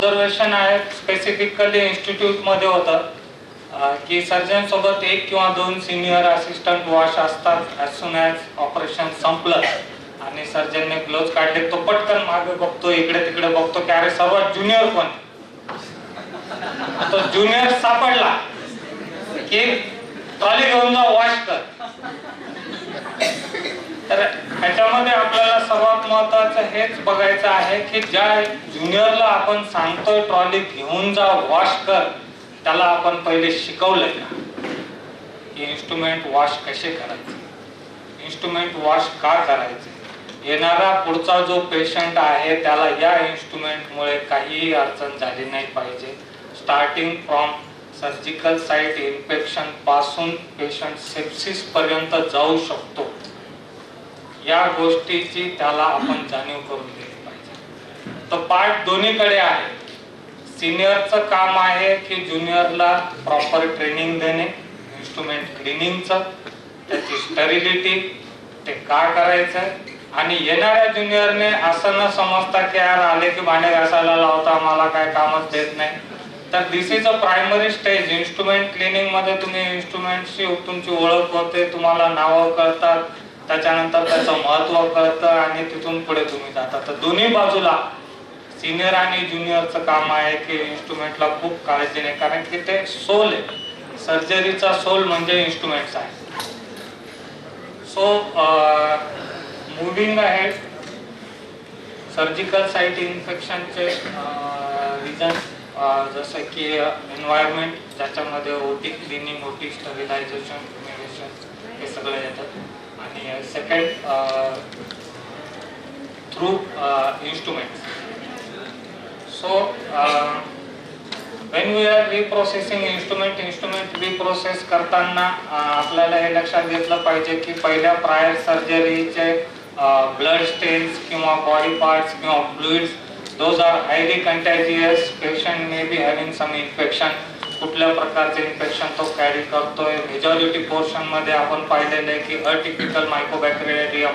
Observation आहे specifically institute मध्ये होतं की सर्जन सोबत एक किंवा दोन सिनियर असिस्टंट वॉश असतात. ॲज सुन ॲज ऑपरेशन संपलं आणि सर्जनने ग्लोव्ज काढले, तो पटकन मागे बघतो, इकडे तिकडे बघतो की अरे सर्वात ज्युनियर कोण. तो ज्युनियर सापडला की ट्रॉली घेऊन जा, वॉश कर. तर ह्याच्यामध्ये आपल्याला सर्वात महत्वाचं हेच बघायचं आहे की ज्या ज्युनियरला आपण सांगतोय ट्रॉली घेऊन जा, वॉश कर, त्याला आपण पहिले शिकवलंय का की इन्स्ट्रुमेंट वॉश कसे करायचे, इन्स्ट्रुमेंट वॉश का करायचे. येणारा पुढचा जो पेशंट आहे त्याला या इन्स्ट्रुमेंटमुळे काहीही अडचण झाली नाही पाहिजे. Starting from surgical site infection पासून पेशंट सेप्सिस पर्यंत जाऊ शकतो, या गोष्टीची त्याला आपण जाणीव करून दिली पाहिजे. तो पार्ट दोन्हीकडे आहे. सिनियरचं काम आहे की ज्युनियरला प्रॉपर ट्रेनिंग देणे, इन्स्ट्रुमेंट क्लिनिंगचं, त्याची स्टरिलिटी, ते का करायचं. आणि येणाऱ्या ज्युनियरने असं न समजता की यार आले की भांडे घासायला लावता, मला काय कामच देत नाही. तर this is a primary stage. Instrument cleaning मध्ये तुम्ही इन्स्ट्रुमेंटची तुमची ओळख होते, तुम्हाला नावं कळतात, त्याच्यानंतर त्याचं महत्व कळतं आणि तिथून पुढे तुम्ही जाता. तर दोन्ही बाजूला सिनियर आणि ज्युनियरचं काम आहे की इन्स्ट्रुमेंटला खूप काळजीने, कारण की ते सोल आहे. सर्जरीचा सोल म्हणजे इन्स्ट्रुमेंट्स आहे. So moving ahead, surgical site इन्फेक्शनचे रिझन जसं की एन्व्हायरमेंट, ज्याच्यामध्ये ओटी क्लिनिंग, ओटी स्टरिलायझेशन, फ्युमिगेशन हे सगळं येतं. आणि second through instruments. So when we are reprocessing instrument reprocess करताना आपल्याला हे लक्षात घेतलं पाहिजे की पहिल्या प्रायर सर्जरीचे ब्लड स्टेन्स किंवा बॉडी पार्ट्स किंवा fluids, those are highly contagious. Patient may be having some infection, कुठल्या प्रकारचे इन्फेक्शन तो कॅरी करतोय. मेजॉरिटी पोर्शन मध्ये आपण पाहिलेलं आहे की अटिपिकल मायकोबॅक्टेरियम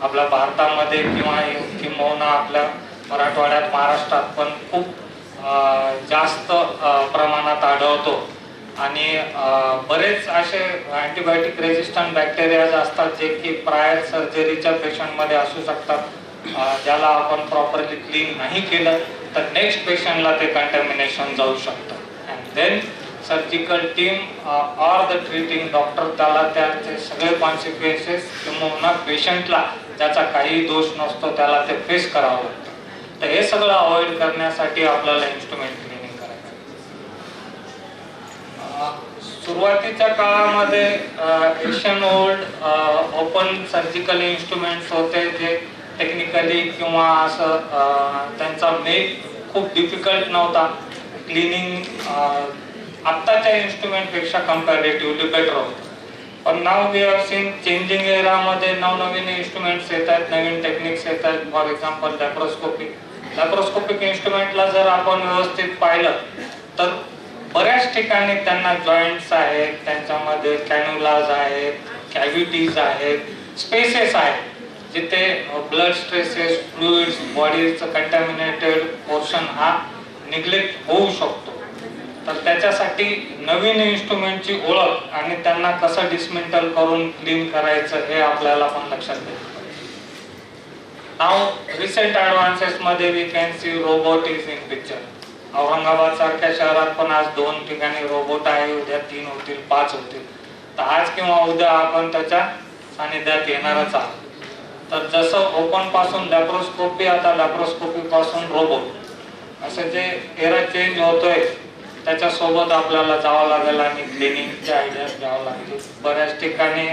आपल्या भारतामध्ये किंवा आपल्या मराठवाड्यात, महाराष्ट्रात पण खूप जास्त प्रमाणात आढळतो. आणि बरेच असे अँटीबायोटिक रेजिस्टंट बॅक्टेरियाज असतात जे की प्रायर सर्जरीच्या पेशंटमध्ये असू शकतात. ज्याला आपण प्रॉपरली क्लीन नाही केलं तर नेक्स्ट पेशंटला ते कंटॅमिनेशन जाऊ शकतं. And then surgical team or the treating doctor त्याला त्याचे सगळे कॉन्सिक्वेन्सेस किंवा पेशंटला ज्याचा काही दोष नसतो त्याला ते फेस करावं लागतं. तर हे सगळं अवॉइड करण्यासाठी आपल्याला इन्स्ट्रुमेंट क्लिनिंग करायचं. सुरुवातीच्या काळामध्ये Asian old open surgical instruments होते जे टेक्निकली किंवा असं त्यांचा मेक खूप डिफिकल्ट नव्हता. क्लिनिंग आत्ताच्या इन्स्ट्रुमेंटपेक्षा कंपॅरेटिव्हली बेटर होतं. पण now we have seen changing एरामध्ये नवनवीन इन्स्ट्रुमेंट्स येत आहेत, नवीन टेक्निक्स येत आहेत. फॉर एक्झाम्पल लॅप्रोस्कोपिक इन्स्ट्रुमेंटला जर आपण व्यवस्थित पाहिलं तर बऱ्याच ठिकाणी त्यांना जॉईंट्स आहेत, त्यांच्यामध्ये कॅन्युलाज आहेत, कॅव्हिटीज आहेत, स्पेसेस आहेत जिथे ब्लड स्ट्रेसेस, फ्लुइड्स, बॉडीचं कंटॅमिनेटेड पोर्शन हा निग्लेक्ट होऊ शकतो. तर त्याच्यासाठी नवीन इन्स्ट्रुमेंटची ओळख आणि त्यांना कसं डिसमेंटल करून क्लीन करायचं हे आपल्याला पण लक्षात घेतलं पाहिजे. नाव रिसेंट ॲडव्हान्सेस मध्ये we can see robot is in picture. Aurangabad सारख्या शहरात पण आज 2 ठिकाणी रोबोट आहे, उद्या 3 होतील, 5 होतील. तर आज किंवा उद्या आपण त्याच्या सानिध्यात येणारच आहोत. तर जसं ओपन पासून लॅप्रोस्कोपी, आता लॅप्रोस्कोपी पासून रोबोट, असं जे एरा चेंज होतोय त्याच्यासोबत आपल्याला जावं लागेल आणि क्लिनिंगचे आयडियाज घ्यावं लागतील. बऱ्याच ठिकाणी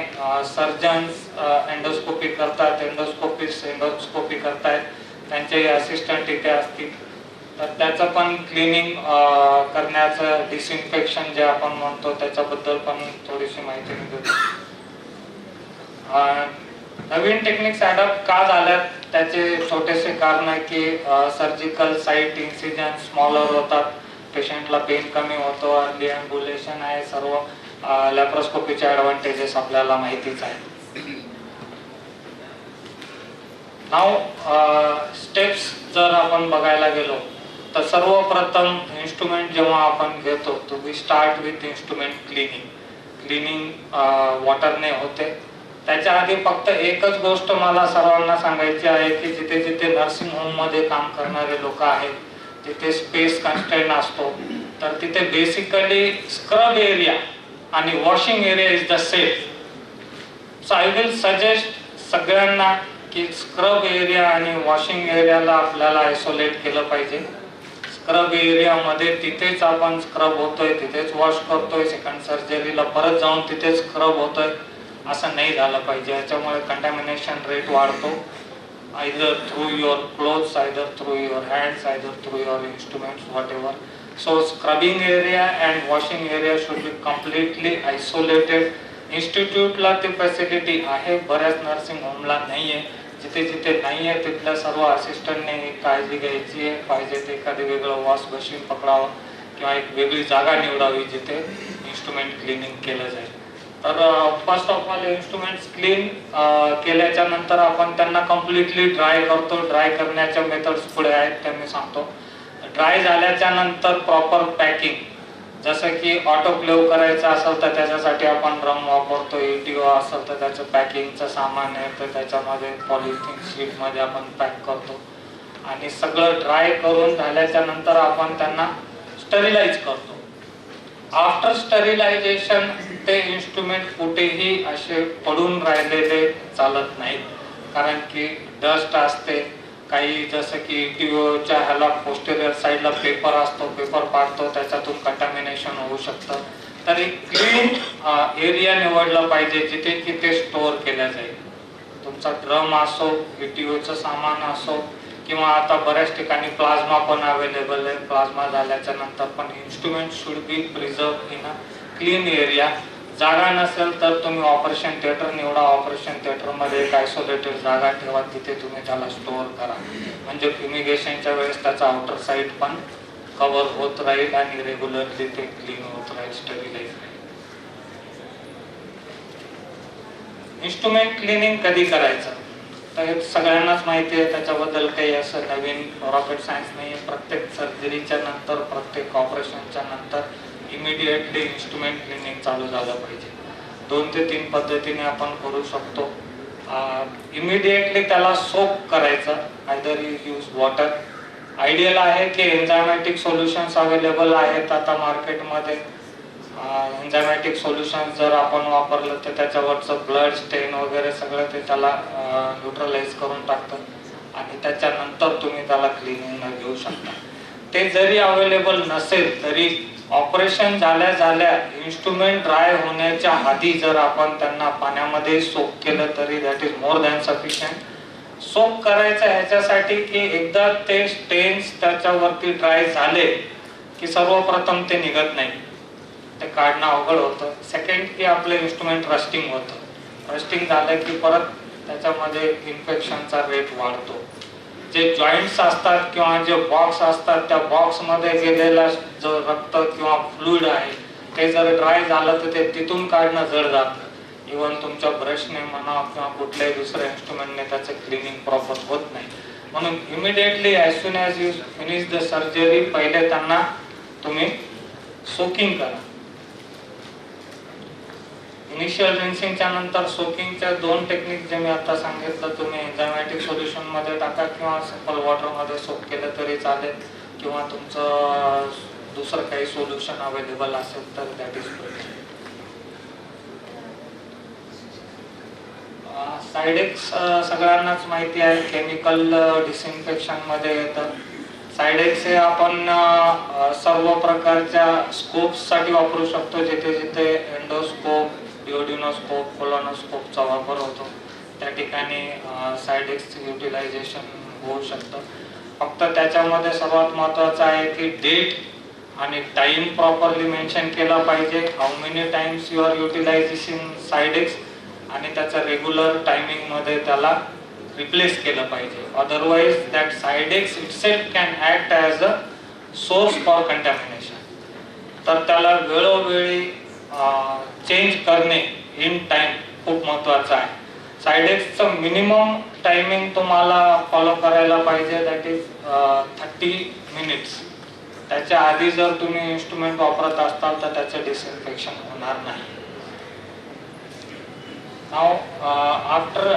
सर्जन्स एंडोस्कोपी करतात, एंडोस्कोपिस्ट एंडोस्कोपी करतायत, त्यांचे असिस्टंट इथे असतील. तर त्याचं पण क्लिनिंग करण्याचं, डिसइन्फेक्शन जे आपण म्हणतो त्याच्याबद्दल पण थोडीशी माहिती मी देतो. नवीन टेक्निक्स अडॉप्ट का झाल्यात त्याचे छोटेसे कारण आहे की सर्जिकल साइट इन्सिजन स्मॉलर होतात, पेशंटला पेन कमी होतो, अर्ली अँब्युलेशन आहे, सर्व लॅप्रोस्कोपीचे ॲडव्हान्टेजेस आपल्याला माहितीच आहे. नाव स्टेप्स जर आपण बघायला गेलो तर सर्वप्रथम इन्स्ट्रुमेंट जेव्हा आपण घेतो तो we start with instrument cleaning वॉटरने होते. त्याच्या आधी फक्त एकच गोष्ट मला सर्वांना सांगायची आहे की जिथे जिथे नर्सिंग होम मध्ये काम करणारे लोक आहेत तिथे स्पेस कन्स्ट्रेंट असतो, तर तिथे बेसिकली स्क्रब एरिया आणि washing area is the same. So I will suggest सगळ्यांना की स्क्रब एरिया आणि वॉशिंग एरियाला आपल्याला आयसोलेट केलं पाहिजे. स्क्रब एरियामध्ये तिथेच आपण स्क्रब होतोय, तिथेच वॉश करतोय, सेकंड सर्जरीला परत जाऊन तिथेच स्क्रब होतोय, असं नाही झालं पाहिजे. याच्यामुळे कंटॅमिनेशन रेट वाढतो. Either through your clothes, either through your hands, either through your instruments, whatever. So scrubbing area and washing area should be completely isolated. इन्स्टिट्यूटला ती फॅसिलिटी आहे, बऱ्याच नर्सिंग होमला नाही आहे. जिथे जिथे नाही आहे तिथल्या सर्व असिस्टंटने काळजी घ्यायची आहे. पाहिजे ते एखादं वेगळं वॉश मशीन पकडावं किंवा एक वेगळी जागा निवडावी जिथे इन्स्ट्रुमेंट क्लिनिंग केलं जाईल. तर first of all instruments clean केल्याच्या नंतर आपण त्यांना कम्प्लिटली ड्राय करतो. ड्राय करण्याच्या मेथड्स पुढे आहेत त्या मी सांगतो. ड्राय झाल्याच्या नंतर प्रॉपर पॅकिंग, जसं की ऑटोक्लेव्ह करायचं असेल तर त्याच्यासाठी आपण ड्रम वापरतो. ETO असेल तर त्याचं पॅकिंगचं सामान आहे तर त्याच्यामध्ये पॉलिथिन शीटमध्ये आपण पॅक करतो आणि सगळं ड्राय करून झाल्याच्या नंतर आपण त्यांना स्टरिलाइज करतो. आफ्टर स्टरिलायझेशन ते इन्स्ट्रुमेंट कुठेही असे पडून राहिलेले चालत नाहीत, कारण की डस्ट असते. काही जसं की ETOच्या ह्याला पोस्टेरियर साईडला पेपर असतो, पेपर पाडतो, त्याच्यातून कंटॅमिनेशन होऊ शकतं. तर एक क्लीन एरिया निवडला पाहिजे जिथे की ते स्टोअर केल्या जाईल. तुमचा ड्रम असो, ETOचं सामान असो किंवा आता बऱ्याच ठिकाणी प्लाझ्मा पण अवेलेबल आहे. प्लाझ्मा झाल्याच्या नंतर पण instrument should be preserve in a clean area. जागा नसेल तर तुम्ही ऑपरेशन थिएटर निवडा. ऑपरेशन थिएटरमध्ये एक आयसोलेटेड जागा ठेवा, तिथे तुम्ही त्याला स्टोअर करा. म्हणजे फ्युमिगेशनच्या वेळेस त्याचा आउटर साइड पण कव्हर होत राहील आणि रेग्युलरली ते क्लीन होत राहील, स्टरिलाइज राहील. इन्स्ट्रुमेंट क्लिनिंग कधी करायचं तर सगळ्यांनाच माहिती आहे, त्याच्याबद्दल काही असं नवीन रॉकेट सायन्स नाही. प्रत्येक सर्जरीच्या नंतर, प्रत्येक ऑपरेशनच्या नंतर इमिडिएटली इन्स्ट्रुमेंट क्लिनिंग चालू झालं पाहिजे. 2 ते 3 पद्धतीने आपण करू शकतो. इमिडिएटली त्याला सोप करायचं, either you use water. Ideal आहे की एन्झायमॅटिक सोल्युशन्स अवेलेबल आहेत आता मार्केटमध्ये. एन्झायमॅटिक सोल्युशन्स जर आपण वापरलं तर त्याच्यावरचं ब्लड स्टेन वगैरे सगळं ते त्याला न्यूट्रलाइज करून टाकतं आणि त्याच्यानंतर तुम्ही त्याला क्लिनिंगला घेऊ शकता. ते जरी अवेलेबल नसेल तरी ऑपरेशन झाल्या इन्स्ट्रुमेंट ड्राय होण्याच्या आधी जर आपण त्यांना पाण्यामध्ये सोप केलं तरी that is more than sufficient. Soap करायचं ह्याच्यासाठी की एकदा ते स्टेन्स त्याच्यावरती ड्राय झाले की सर्वप्रथम ते निघत नाही, ते काढणं अवघड होतं. सेकंड की आपलं इन्स्ट्रुमेंट रस्टिंग होतं. रस्टिंग झालं की परत त्याच्यामध्ये इन्फेक्शनचा रेट वाढतो. जे जॉईंट्स असतात किंवा जे बॉक्स असतात त्या बॉक्समध्ये गेलेला जो रक्त किंवा फ्लुइड आहे ते जर ड्राय झालं तर ते तिथून काढणं जड जातं. इव्हन तुमच्या ब्रशने म्हणा किंवा कुठल्याही दुसऱ्या इन्स्ट्रुमेंटने त्याचं क्लिनिंग प्रॉपर होत नाही. म्हणून immediately as soon as you finish the surgery पहिले त्यांना तुम्ही सोकिंग करा. इनिशियल रिन्सिंगच्या नंतर सोकिंगच्या 2 टेक्निक जे मी आता सांगितलं, तुम्ही एन्झायमॅटिक सोल्युशन मध्ये टाका किंवा सिंपल वॉटर मध्ये सोक केलं तरी चालेल किंवा तुमचं दुसरं काही सोल्युशन अवेलेबल असेल तर that is good. Side effects सगळ्यांनाच माहिती आहे, केमिकल डिसइन्फेक्शन मध्ये येतं. साईड इफेक्ट्स हे आपण सर्व प्रकारच्या स्कोप्स साठी वापरू शकतो. जिथे जिथे एंडोस्कोप, डिओडिनोस्कोप, कोलोनोस्कोपचा वापर होतो त्या ठिकाणी साईड इफेक्ट्स युटिलायझेशन होऊ शकतं. फक्त त्याच्यामध्ये सर्वात महत्त्वाचं आहे की डेट आणि टाइम प्रॉपरली मेन्शन केला पाहिजे. How many times you are utilisation side effects आणि त्याचा रेग्युलर टायमिंग मध्ये त्याला रिप्लेस केलं पाहिजे. Otherwise that side effects itself can act as a source for contamination. तर त्याला वेळोवेळी चेंज करणे इन टाइम खूप महत्त्वाचं आहे. साईड इफेक्ट्सचं मिनिमम टायमिंग तुम्हाला फॉलो करायला पाहिजे, दॅट इज 30 मिनिट्स. त्याच्या आधी जर तुम्ही इन्स्ट्रुमेंट वापरत असताल तर त्याचे डिसइन्फेक्शन होणार नाही. Now after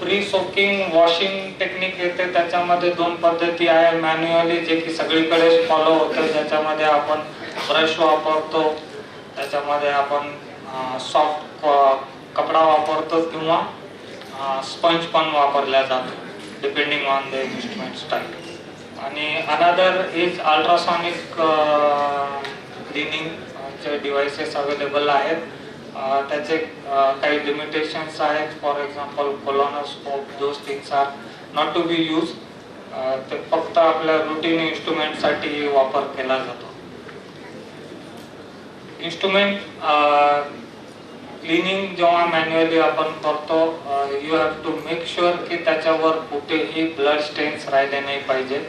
pre soaking washing technique येते. त्याच्यामध्ये दोन पद्धती आहे मॅन्युअली, जे की सगळीकडे फॉलो होते, ज्याच्यामध्ये आपण ब्रश वापरतो, त्याच्यामध्ये आपण सॉफ्ट कपडा वापरतो किंवा स्पंज पण वापरला जातो depending on the instrument style. आणि अनदर इज अल्ट्रासॉनिक क्लिनिंगचे डिव्हाइसेस अवेलेबल आहेत. त्याचे काही लिमिटेशन्स आहेत. For example colonoscope, those things are not to be use. ते फक्त आपल्या रुटीन इन्स्ट्रुमेंटसाठी वापर केला जातो. इन्स्ट्रुमेंट क्लिनिंग जेव्हा मॅन्युअली आपण करतो, you have to make sure की त्याच्यावर कुठेही ब्लड स्टेन्स राहिले नाही पाहिजे.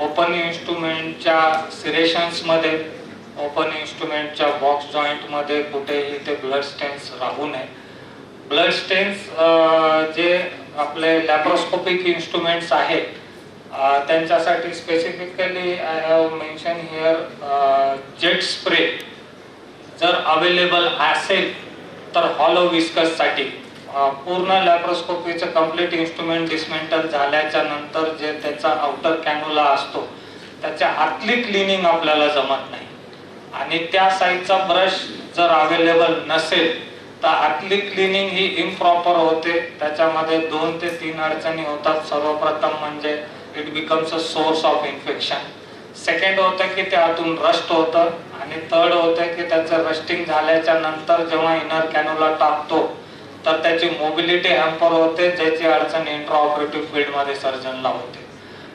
ओपन इन्स्ट्रुमेंटच्या सिरेशन्समध्ये, ओपन इन्स्ट्रुमेंटच्या बॉक्स जॉईंटमध्ये कुठेही ते ब्लड स्टेन्स राहू नये. ब्लड स्टेन्स जे आपले लॅप्रोस्कोपिक इन्स्ट्रुमेंट्स आहेत त्यांच्यासाठी specifically I have mention here jet spray जर अवेलेबल असेल तर हॉलो विस्कस साठी पूर्ण लॅप्रोस्कोपीचं कम्प्लीट इन्स्ट्रुमेंट डिसमेंटल झाल्याच्या नंतर जे त्याचा आउटर कॅन्युला असतो त्याच्या आतली क्लिनिंग आपल्याला जमत नाही आणि त्या साईजचा ब्रश जर अवेलेबल नसेल तर आतली क्लिनिंग ही इम्प्रॉपर होते. त्याच्यामध्ये 2 ते 3 अडचणी होतात. सर्वप्रथम म्हणजे it becomes a source of infection. Second होतं की ते आतून रस्ट होतं आणि थर्ड होतं की त्याचं रस्टिंग झाल्याच्या नंतर जेव्हा इनर कॅन्युला टाकतो तर त्याची मोबिलिटी हॅम्पर होते, ज्याची अडचण इंट्राऑपरेटिव्ह फील्डमध्ये सर्जनला होते.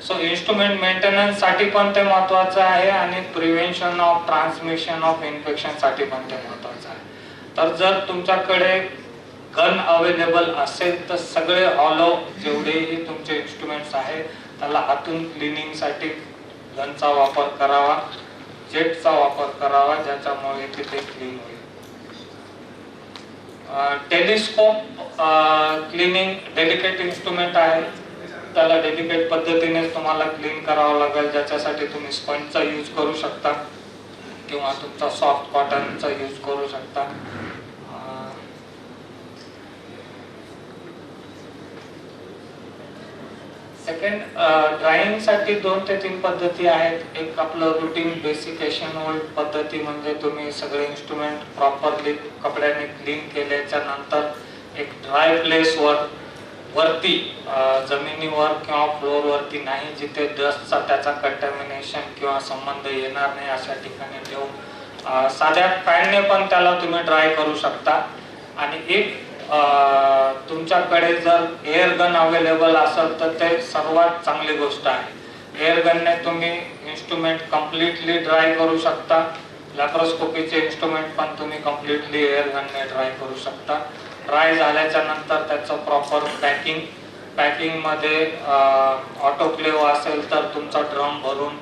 सो इन्स्ट्रुमेंट मेंटेनन्स साठी पण ते महत्वाचं आहे आणि prevention of transmission of infection साठी पण ते महत्वाचं आहे. तर जर तुमच्याकडे गन अवेलेबल असेल तर सगळे हॉलो जेवढेही तुमचे इन्स्ट्रुमेंट्स आहेत त्याला आतून क्लिनिंग साठी गनचा वापर करावा, जेटचा वापर करावा, ज्याच्यामुळे तिथे क्लीन होईल. टेलिस्कोप क्लिनिंग डेलिकेट इन्स्ट्रुमेंट आहे, त्याला डेलिकेट पद्धतीने तुम्हाला क्लीन करावं लागेल, ज्याच्यासाठी तुम्ही स्पंजचा यूज करू शकता किंवा तुमचा सॉफ्ट कॉटनचा यूज करू शकता. सेकंड, ड्रायिंग साठी 2 ते 3 पद्धती आहेत. एक आपलं रुटीन बेसिक एशियन होल्ड पद्धती, म्हणजे तुम्ही सगळे इन्स्ट्रुमेंट प्रॉपरली कपड्याने क्लीन केल्याच्या नंतर एक ड्राय प्लेसवर वरती जमिनीवर किंवा फ्लोअर वरती नाही, जिथे डस्टचा त्याचा कंटॅमिनेशन किंवा संबंध येणार नाही अशा ठिकाणी ठेवून साध्या फॅनने पण त्याला तुम्ही ड्राय करू शकता. आणि एक तुमच्याकडे जर एअर गन अवेलेबल असेल तर ते सर्वात चांगली गोष्ट आहे. एअर गनने तुम्ही इन्स्ट्रुमेंट कम्प्लिटली ड्राय करू शकता. लॅप्रोस्कोपीचे इन्स्ट्रुमेंट पण तुम्ही कम्प्लिटली एअर गनने ड्राय करू शकता. ड्राय झाल्याच्या नंतर त्याचं प्रॉपर पॅकिंगमध्ये ऑटोक्लेव्ह असेल तर तुमचा ड्रम भरून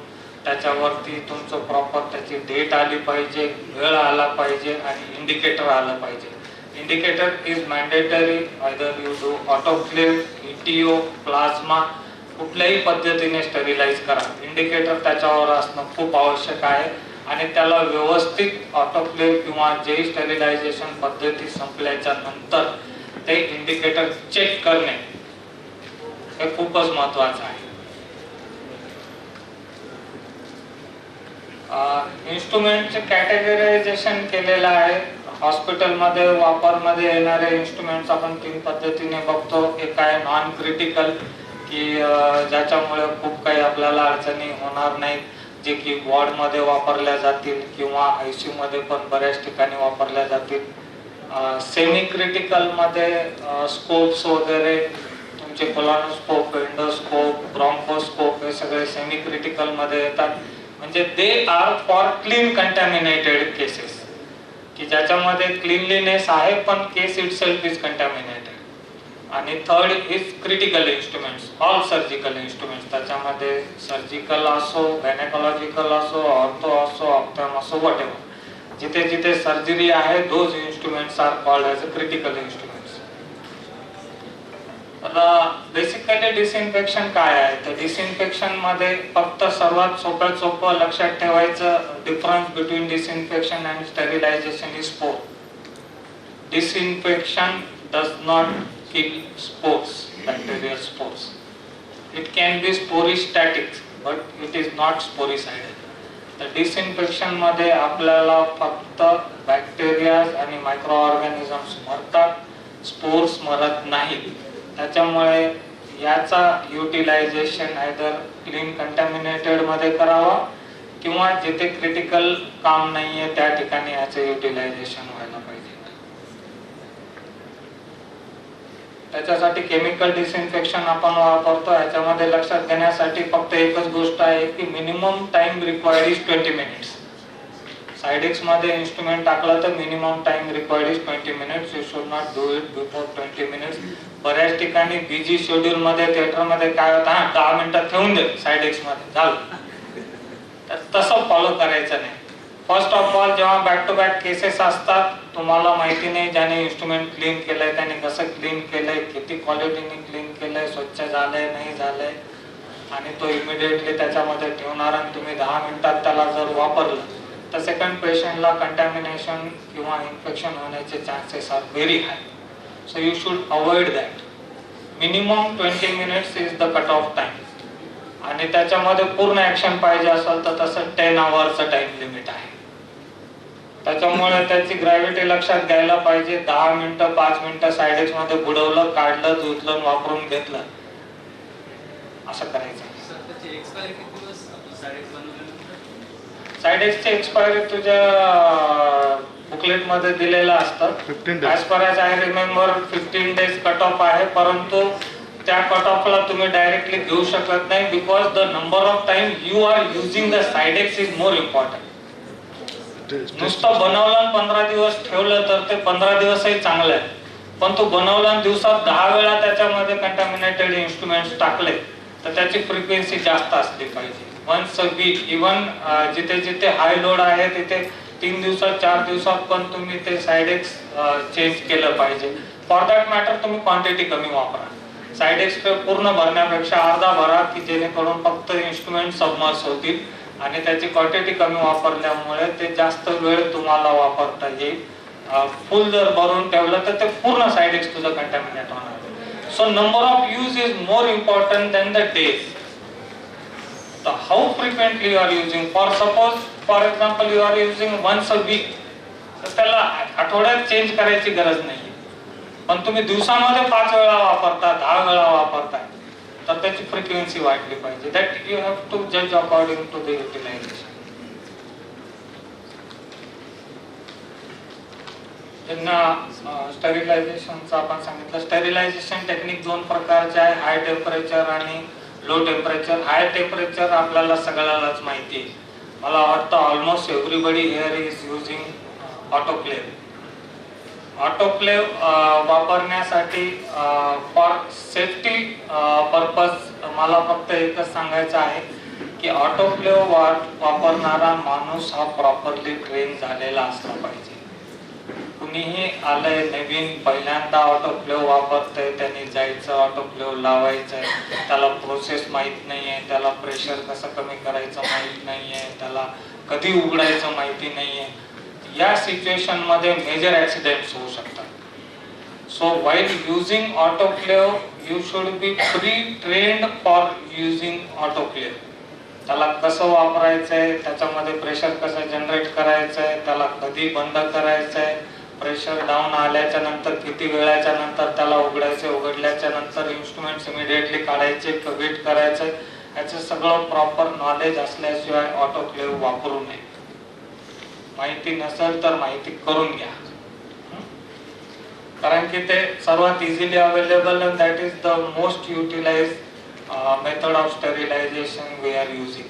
त्याच्यावरती तुमचं प्रॉपर त्याची डेट आली पाहिजे, वेळ आला पाहिजे आणि इंडिकेटर आलं पाहिजे. Indicator is mandatory. Either you do autoclave, ETO, plasma, कुठल्याही पद्धतीने स्टरीलाइज करा. इंडिकेटर त्याच्यावर असणं खूप आवश्यक आहे आणि त्याला व्यवस्थित ऑटोक्लेव्ह किंवा जे स्टरीलायझेशन पद्धती संपल्याच्या नंतर ते इंडिकेटर चेक करणे हे खूपच महत्वाचं आहे. इन्स्ट्रुमेंटचे कॅटेगरायझेशन केलेलं आहे. हॉस्पिटलमध्ये वापरमध्ये येणारे इन्स्ट्रुमेंट्स आपण 3 पद्धतीने बघतो. एक आहे नॉन क्रिटिकल, की ज्याच्यामुळे खूप काही आपल्याला अडचणी होणार नाहीत, जे की वॉर्डमध्ये वापरल्या जातील किंवा ICU मध्ये पण बऱ्याच ठिकाणी वापरल्या जातील. सेमी क्रिटिकलमध्ये स्कोप्स वगैरे तुमचे कोलोनोस्कोप, एंडोस्कोप, ब्रॉन्कोस्कोप हे सगळे सेमी क्रिटिकलमध्ये येतात. म्हणजे they are for clean contaminated cases, की ज्याच्यामध्ये क्लीनलीनेस आहे पण केस इटसेल्फ इज कंटॅमिनेटेड. आणि third is critical instruments, all surgical instruments. त्याच्यामध्ये सर्जिकल असो, गायनेकोलॉजिकल असो, ऑर्थो असो, ऑप्थॅम असो, व्हॉटएव्हर, जिथे जिथे सर्जरी आहे those instruments are called as a critical instruments. तर बेसिकली डिसइन्फेक्शन काय आहे, तर डिसइन्फेक्शन मध्ये फक्त सर्वात सोप्यात सोपं लक्षात ठेवायचं difference between disinfection and sterilization is spore. Disinfection does not kill spores, bacterial spores. It can be sporistatic but it is not sporicidal. तर डिसइन्फेक्शन मध्ये आपल्याला फक्त बॅक्टेरिया आणि मायक्रो ऑर्गॅनिझम्स मरतात, स्पोर्स मरत नाहीत. त्याच्यामुळे याचा युटिलायझेशन आयदर क्लीन कंटॅमिनेटेड मध्ये करावा किंवा जिथे क्रिटिकल काम नाहीये त्या ठिकाणी याचे युटिलायझेशन व्हायला पाहिजे. त्याच्यासाठी केमिकल डिसइन्फेक्शन आपण वापरतो. याच्यामध्ये लक्षात घेण्यासाठी फक्त एकच गोष्ट आहे की minimum time required is 20 minutes. Cidex मध्ये इन्स्ट्रुमेंट टाकलं तर minimum time required is 20 minutes. You should not do it before 20 minutes. बऱ्याच ठिकाणी बिझी शेड्यूल मध्ये थिएटर मध्ये काय होतं, 10 मिनिटात ठेवून दे सायडेक्स मध्ये झालं. तर तसं फॉलो करायचं नाही. फर्स्ट ऑफ ऑल जेव्हा बॅक टू बॅक केसेस असतात, तुम्हाला माहिती नाही ज्याने इन्स्ट्रुमेंट क्लीन केलंय त्याने कसं क्लीन केलंय, किती क्वालिटीने क्लीन केलंय, स्वच्छ झालंय नाही झालंय, आणि तो इमिडिएटली त्याच्यामध्ये ठेवणार आणि तुम्ही 10 मिनिटात त्याला जर वापरलं तर सेकंड पेशंटला कंटॅमिनेशन किंवा इन्फेक्शन होण्याचे chances are very high. So you should avoid that. Minimum 20 minutes is the cut off time. आणि त्याच्यामध्ये पूर्ण ऍक्शन पाहिजे असेल तर तसं 10 आवर्सचं टाइम लिमिट आहे. त्याच्यामुळे त्याची ग्रॅव्हिटी लक्षात घ्यायला पाहिजे. 10 मिनिटं 5 मिनिटं सायडेक्स मध्ये बुडवलं, काढलं, धुतलं, वापरून घेतलं, असं करायचं. सायडेक्सची एक्सपायरी तुझ्या बुकलेट मध्ये दिलेलं असतं. As per as I remember 15 days cut off आहे, परंतु त्या कट ऑफला तुम्ही डायरेक्टली घेऊ शकत नाही because the number of time you are using the Cidex is more important. नुसतं बनवलं 15 दिवस ठेवलं तर ते 15 दिवसही चांगलं आहे, पण तो बनवला दिवसात 10 वेळा त्याच्यामध्ये कंटॅमिनेटेड इन्स्ट्रुमेंट्स टाकले तर त्याची फ्रिक्वेन्सी जास्त असली पाहिजे. वन्स अ वीक, इव्हन जिथे जिथे हाय लोड आहे तिथे 3 दिवसात 4 दिवसात पण तुम्ही ते सायडेक्स चेंज केलं पाहिजे. फॉर दॅट मॅटर तुम्ही क्वांटिटी कमी वापरा. सायडेक्स पूर्ण भरण्यापेक्षा अर्धा भरा की जेणेकरून फक्त इन्स्ट्रुमेंट सबमर्स होतील आणि त्याची क्वांटिटी कमी वापरल्यामुळे ते जास्त वेळ तुम्हाला वापरता येईल. फुल जर भरून ठेवलं तर ते पूर्ण सायडेक्स तुझं कंटॅमिनेट होणार. So number of use is more important than the days. तर how frequently you are using. For example you are using once a week, तर त्याला आठवड्यात चेंज करायची गरज नाही. पण तुम्ही दिवसामध्ये 5 वेळा वापरता, 10 वेळा वापरता, तर त्याची फ्रिक्वेन्सी वाढली पाहिजे. दॅट यू हॅव टू जज अकॉर्डिंग टू द युटिलायझेशन. त्यांना स्टरिलायझेशनचं आपण सांगितलं. स्टरिलायझेशन टेक्निक 2 प्रकारचे आहे, हाय टेम्परेचर आणि लो टेम्परेचर. हाय टेम्परेचर आपल्याला सगळ्यालाच माहिती आहे. मला वाटतं almost everybody here is using autoclave. Autoclave वापरण्यासाठी फॉर सेफ्टी पर्पज मला फक्त एकच सांगायचं आहे की ऑटोक्लेव्ह वापरणारा माणूस हा प्रॉपरली ट्रेन झालेला असला पाहिजे. कुणीही आलंय नवीन पहिल्यांदा ऑटोक्लेव्ह वापरतंय, त्यांनी जायचं ऑटोक्लेव्ह लावायचंय, त्याला प्रोसेस माहित नाहीये, त्याला प्रेशर कसं कमी करायचं माहित नाहीये, त्याला कधी उघडायचं माहिती नाहीये, या सिच्युएशन मध्ये मेजर ऍक्सिडेंट्स होऊ शकतात. So while using autoclave you should be pre trained for using autoclave. त्याला कसं वापरायचंय, त्याच्यामध्ये प्रेशर कसं जनरेट करायचंय, त्याला कधी बंद करायचंय, प्रेशर डाऊन आल्याच्या नंतर किती वेळाच्या नंतर त्याला उघडायचे, उघडल्याच्या नंतर इन्स्ट्रुमेंट्स इमिडिएटली काढायचे, वेट करायचंय, याचं सगळं प्रॉपर नॉलेज असल्याशिवाय ऑटोक्लेव्ह वापरू नये. माहिती नसेल तर माहिती करून घ्या, कारण की ते सर्वात easily available and that is the most utilized method of sterilization we are using.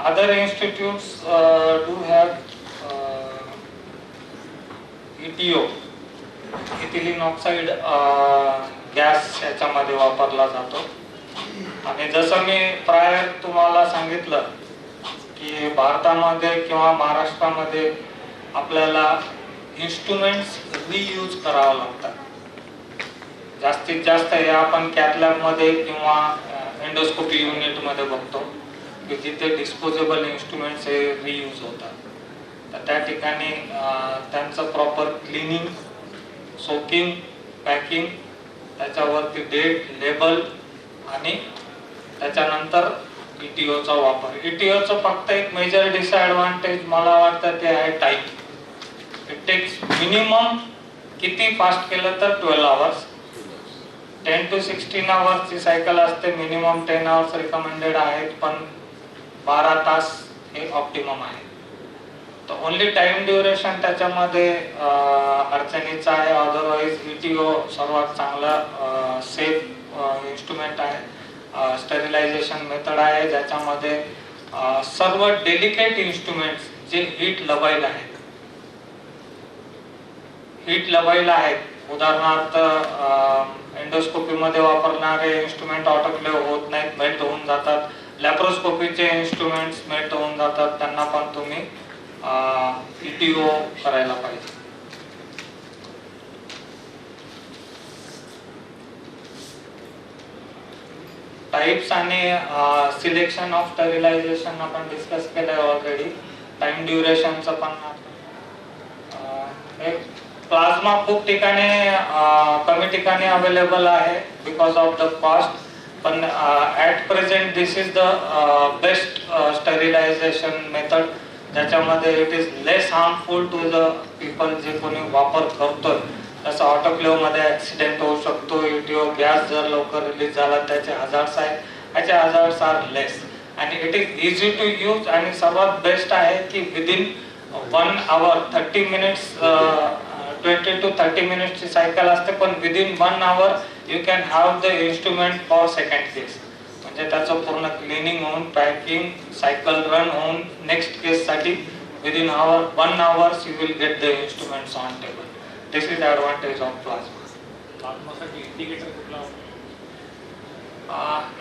Other institutes do have ETO, ethylene oxide gas याच्यामध्ये वापरला जातो. आणि जसं मी प्रायर तुम्हाला सांगितलं की भारतामध्ये किंवा महाराष्ट्रामध्ये आपल्याला इन्स्ट्रुमेंट्स रियूज करावं लागतात. जास्तीत जास्त हे आपण कॅथ लॅबमध्ये किंवा एंडोस्कोपी युनिटमध्ये बघतो की जिथे डिस्पोजेबल इन्स्ट्रुमेंट्स हे रियूज होतात. तर त्या ठिकाणी त्यांचं प्रॉपर क्लिनिंग, सोकिंग, पॅकिंग, त्याच्यावरती डेट, लेबल आणि त्याच्यानंतर ETOचा वापर. ETOचं फक्त एक मेजर डिसएडव्हान्टेज मला वाटतं ते आहे टाईम. इट टेक्स मिनिमम किती फास्ट केलं तर 12 आवर्स. 10 to 16 आवर्सची सायकल असते, मिनिमम 10 आवर्स रिकमेंडेड आहेत, पण 12 तास हे ऑप्टिमम आहे. तर ओनली टाइम ड्युरेशन त्याच्यामध्ये अडचणीचा आहे. अदरवाईज ETO सर्वात चांगला सेफ इन्स्ट्रुमेंट आहे. स्टरिलायझेशन मेथड आहे ज्याच्यामध्ये सर्व डेलिकेट इन्स्ट्रुमेंट्स जे हीट लबाईल आहेत, उदाहरणार्थ एंडोस्कोपी मध्ये वापरणारे इन्स्ट्रुमेंट ऑटोक्लेव्ह होत नाहीत, मेल्ट होऊन जातात. लॅप्रोस्कोपीचे इन्स्ट्रुमेंट्स मेल्ट होऊन जातात, त्यांना पण तुम्ही ETO करायला पाहिजे. टाइप्स आणि सिलेक्शन ऑफ स्टरिलायझेशन आपण डिस्कस केलंय ऑलरेडी. टाइम ड्युरेशनचं पण प्लाझ्मा खूप ठिकाणी कमी ठिकाणी अवेलेबल आहे बिकॉज ऑफ द कॉस्ट, पण at present this is the best sterilization method ज्याच्यामध्ये it is less harmful to the people जे कोणी वापर करतोय. जसं ऑटोक्लेव्ह मध्ये ऍक्सिडेंट होऊ शकतो, ETO गॅस जर लवकर रिलीज झाला त्याचे हजार्ड्स आहेत, याचे हजार्ड्स आर लेस आणि it is easy to use. आणि सर्वात बेस्ट आहे की विदिन 1 आवर 30 मिनिट्स 20 to 30 मिनिट्सची सायकल असते, पण within 1 hour you can have the instrument for second case. म्हणजे त्याचं पूर्ण क्लिनिंग होऊन, पॅकिंग, सायकल रन होऊन नेक्स्ट केस साठी within 1 hours you will get the instruments on table. This is the advantage of plasma. प्लाझ्मासाठी indicator कुठला?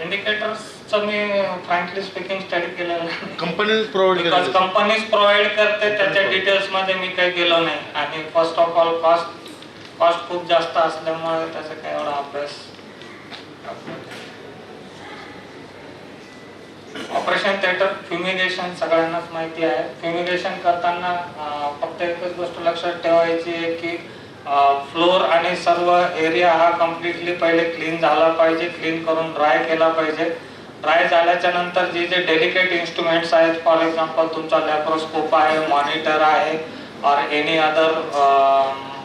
इंडिकेटर्सचं मी frankly speaking study केलेलं नाही. Companies provide because companies provide करते, त्याच्या डिटेल्स मध्ये मी काही गेलो नाही. आणि फर्स्ट ऑफ ऑल कॉस्ट खूप जास्त असल्यामुळे त्याचा काही एवढा अभ्यास. ऑपरेशन थिएटर फ्युमिगेशन सगळ्यांनाच माहिती आहे. फ्युमिगेशन करताना फक्त एकच गोष्ट लक्षात ठेवायची आहे की फ्लोर आणि सर्व एरिया हा कम्प्लिटली पहिले क्लीन झाला पाहिजे, क्लीन करून ड्राय केला पाहिजे. ड्राय झाल्याच्या नंतर जे जे डेलिकेट इन्स्ट्रुमेंट्स आहेत, फॉर एक्झाम्पल तुमचा लॅप्रोस्कोप आहे, मॉनिटर आहे, or any other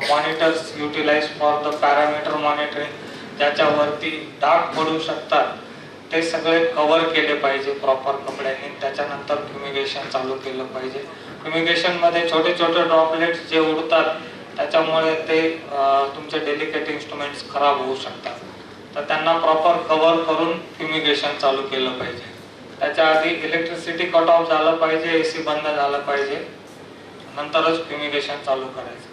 monitors utilise for the parameter monitoring, ज्याच्यावरती डाग पडू शकतात, ते सगळे कव्हर केले पाहिजे प्रॉपर कपड्यांनी. त्याच्यानंतर फ्युमिगेशन चालू केलं पाहिजे. फ्युमिगेशन मध्ये छोटे छोटे ड्रॉपलेट्स जे उडतात त्याच्यामुळे ते तुमचे डेलिकेट इन्स्ट्रुमेंट्स खराब होऊ शकतात. तर त्यांना प्रॉपर कव्हर करून फ्युमिगेशन चालू केलं पाहिजे. त्याच्या आधी इलेक्ट्रिसिटी कट ऑफ झालं पाहिजे, AC बंद झालं पाहिजे, नंतरच फ्युमिगेशन चालू करायचं.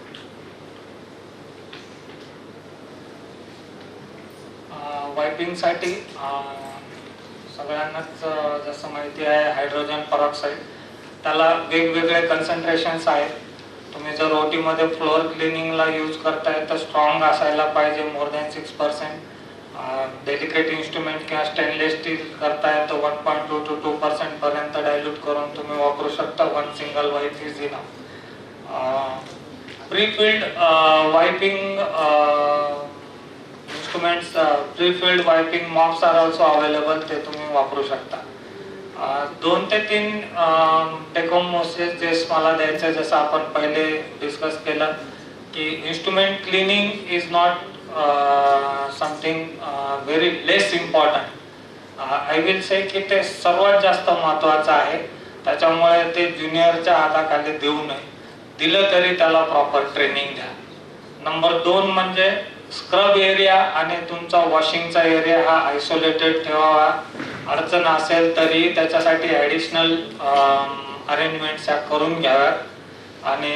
वायपिंगसाठी सगळ्यांनाच जसं माहिती आहे हायड्रोजन परऑक्साईड, त्याला वेगवेगळे कन्सन्ट्रेशन्स आहेत. तुम्ही जर OT मध्ये फ्लोअर क्लिनिंगला यूज करताय तर स्ट्रॉंग असायला पाहिजे, मोर दॅन 6%. डेलिकेट इन्स्ट्रुमेंट किंवा स्टेनलेस स्टील करताय तर 1.2 to 2% पर्यंत डायल्यूट करून तुम्ही वापरू शकता. 1 single wipe is enough. Pre-filled wiping instruments, pre-filled wiping mops are also available, ते तुम्ही वापरू शकता. 2 ते 3 टेकोम मोसेस जे मला द्यायचं, जसं आपण पहिले डिस्कस केलं की instrument cleaning is not something very less important. I will say की ते सर्वात जास्त महत्त्वाचं आहे. त्याच्यामुळे ते ज्युनियरच्या हाताखाली देऊ नये, दिलं तरी त्याला प्रॉपर ट्रेनिंग द्या. नंबर 2 म्हणजे स्क्रब एरिया आणि तुमचा वॉशिंगचा एरिया हा आयसोलेटेड ठेवावा. अडचण असेल तरी त्याच्यासाठी ॲडिशनल अरेंजमेंट्स करून घ्याव्यात. आणि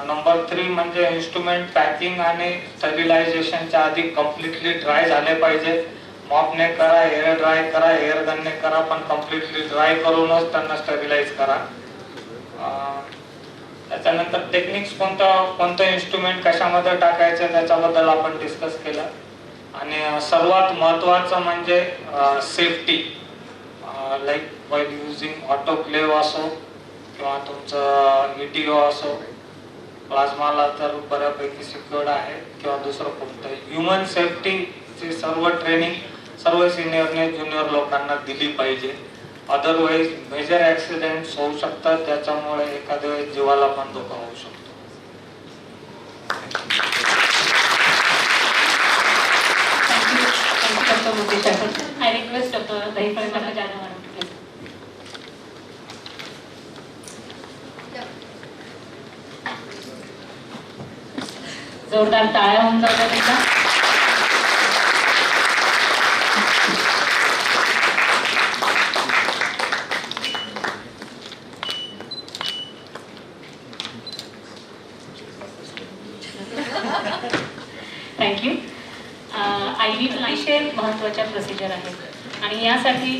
नंबर 3 म्हणजे इन्स्ट्रुमेंट पॅकिंग आणि स्टरिलायझेशनच्या आधी कम्प्लिटली ड्राय झाले पाहिजे. मॉपने करा, एअर ड्राय करा, एअर गनने करा, पण कम्प्लिटली ड्राय करूनच त्यांना स्टरिलाइज करा. त्याच्यानंतर टेक्निक्स कोणतं इन्स्ट्रुमेंट कशामध्ये टाकायचं त्याच्याबद्दल आपण डिस्कस केलं. आणि सर्वात महत्त्वाचं म्हणजे safety, like while using autoclave असो किंवा तुमचं ETO असो, प्लाझ्माला तर बऱ्यापैकी सिक्युअर्ड आहे किंवा दुसरं कोणतं ह्युमन सेफ्टीची सर्व ट्रेनिंग सर्व सिनियरने ज्युनियर लोकांना दिली पाहिजे. अदरवाईज मेजर ॲक्सिडेंट्स होऊ शकतात, त्याच्यामुळे एखाद्या वेळेस जीवाला पण धोका होऊ शकतो. I request Dr. Dahipalle Madam Jadhav madam to please. जोरदार टाळ्या होऊन जाऊ द्या एकदा. थँक्यू. IVF अतिशय महत्त्वाच्या प्रोसिजर आहेत आणि यासाठी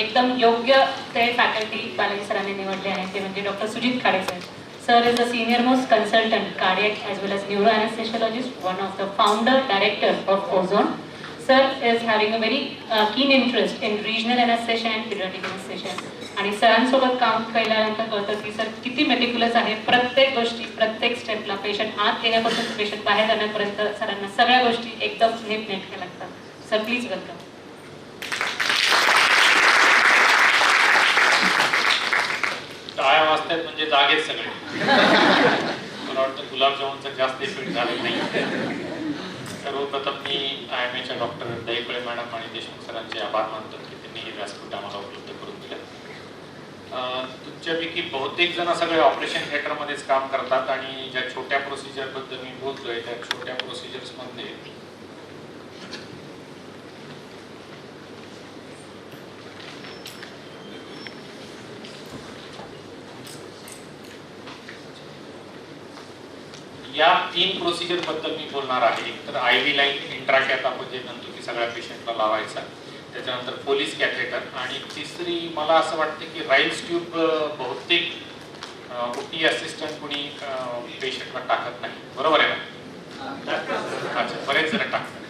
एकदम योग्य ते फॅकल्टी बालाजी सरांनी निवडले आहेत, ते म्हणजे doctor Sujit Khade sir. Sir is a senior most consultant, cardiac as well as neuroanesthesiologist, one of the founder, director of Ozone. Sir is having a very keen interest in regional anesthesia and pediatric anesthesia. आणि सरांसोबत काम केल्यानंतर कळतं की sir किती meticulous आहे. प्रत्येक गोष्टी, प्रत्येक स्टेपला पेशंट आत येण्यापासून पेशंट बाहेर जाण्यापर्यंत सरांना सगळ्या गोष्टी एकदम नीटनेटक्या लागतात. Sir please welcome. टाळ्या वाजतायत म्हणजे जागेच सगळे. मला वाटतं गुलाबजामुनचं जास्त इफेक्ट झालं नाही. सर्वप्रथम मी IMAच्या डॉक्टर दहिपळे मॅडम आणि देशमुख सरांचे आभार मानतो की त्यांनी हे व्यासपीठ आम्हाला उपलब्ध करून दिलं. तुमच्यापैकी बहुतेक जण सगळे ऑपरेशन थिएटरमध्येच काम करतात आणि ज्या छोट्या प्रोसिजरबद्दल मी बोलतोय त्या छोट्या प्रोसिजर्समध्ये या 3 प्रोसिजर बद्दल मी बोलणार आहे. एक तर IV लाईन इंट्राकॅथ आपण जे म्हणतो की सगळ्या पेशंटला लावायचा, त्याच्यानंतर पोलीस कॅथेटर आणि तिसरी मला असं वाटतं की राईल्स ट्यूब बहुतेक OT असिस्टंट कुणी पेशंटला टाकत नाही, बरोबर आहे ना? अच्छा, बरेच जण टाकतात.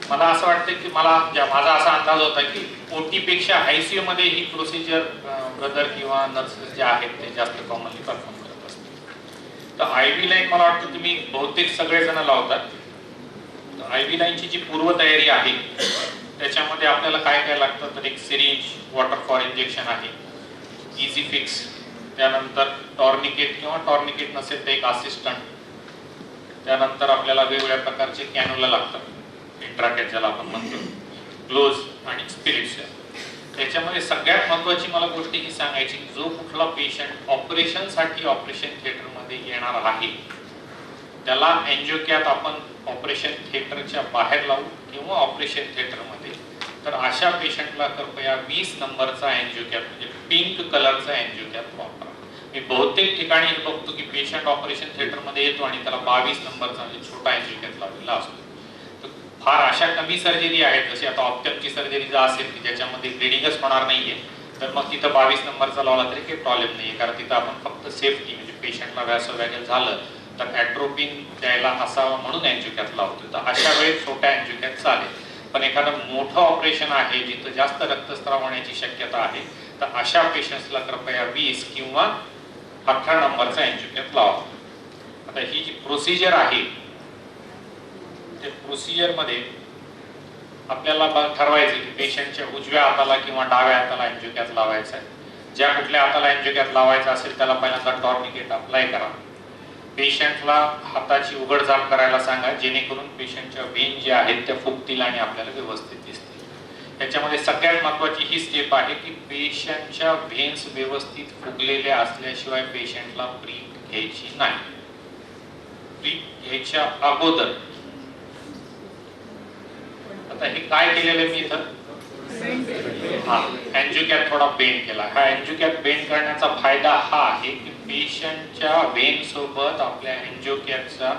मला असं वाटतं की माझा असा अंदाज होता की OT पेक्षा ICU मध्ये ही प्रोसिजर ब्रदर किंवा नर्सेस जे आहेत ते जास्त कॉमनली परफॉर्म करत असतात. तर IV लाईन मला वाटतं तुम्ही बहुतेक सगळेजण लावतात. IV लाईनची जी पूर्वतयारी आहे त्याच्यामध्ये आपल्याला काय काय लागतं तर एक सिरिंज, वॉटर फॉर इंजेक्शन आहे, इझी फिक्स, त्यानंतर टॉर्निकेट किंवा टॉर्निकेट नसेल तर एक असिस्टंट, त्यानंतर आपल्याला वेगवेगळ्या प्रकारचे कॅन्युला लागतात, इंट्राकॅथ ज्याला आपण म्हणतो, ग्लोव्ज आणि स्पिरिट्स. त्याच्यामध्ये सगळ्यात महत्त्वाची मला गोष्ट ही सांगायची की जो कुठला पेशंट ऑपरेशनसाठी ऑपरेशन थिएटरमध्ये येणार आहे त्याला एंजिओकॅथ आपण ऑपरेशन थिएटरच्या बाहेर लावू किंवा ऑपरेशन थिएटरमध्ये. तर अशा पेशंटला कृपया 20 नंबरचा एंजिओकॅथ म्हणजे पिंक कलरचा एंजिओकॅथ वापरा. मी बहुतेक ठिकाणी हे बघतो की पेशंट ऑपरेशन थिएटरमध्ये येतो आणि त्याला 22 नंबरचा म्हणजे छोटा एंजिओकॅथ लावलेला असतो. तर फार अशा कमी सर्जरी आहेत, जशी आता ऑप्टमची सर्जरी जर असेल की ज्याच्यामध्ये ब्लिडिंगच होणार नाहीये तर मग तिथं 22 नंबरचा लावला तरी काही प्रॉब्लेम नाहीये, कारण तिथं आपण फक्त सेफ्टी म्हणजे पेशंटला व्हॅसोवॅगल झालं तर ॲट्रोपिन द्यायला असावा म्हणून एंजिओकॅथ लावतो. तर अशा वेळेस छोट्या एंजिओकॅथ चालेल. पण एखादं मोठं ऑपरेशन आहे जिथं जास्त रक्तस्राव होण्याची शक्यता आहे तर अशा पेशंट्सला कृपया 20 किंवा 18 नंबरचा एंजिओकॅथ लावा. आता ही जी प्रोसिजर आहे त्या प्रोसिजरमध्ये आपल्याला ठरवायचं की पेशंटच्या उजव्या हाताला किंवा डाव्या हाताला एंजिओकॅथ लावायचा आहे. ज्या कुठल्या हाताला एंजिओकॅथ लावायचा असेल त्याला पहिल्यांदा टॉर्निकेट अप्लाय करा. पेशंटला हाताची उघडझाप करायला सांगा जेणेकरून पेशंटच्या वेन जे आहेत त्या फुगतील आणि आपल्याला व्यवस्थित दिसतील. त्याच्यामध्ये सगळ्यात महत्त्वाची ही स्टेप आहे की पेशंटच्या व्हेन्स व्यवस्थित फुगलेल्या असल्याशिवाय पेशंटला ब्रीथ घ्यायची नाही. ब्रीथ घ्यायच्या अगोदर आता हे काय केलेलं मी इथं एंजिओकॅथ थोडा बेंड केला. हा एंजिओकॅथ बेंड करण्याचा फायदा हा आहे की पेशंटच्या वेन सोबत आपल्या एंजिओकॅथचा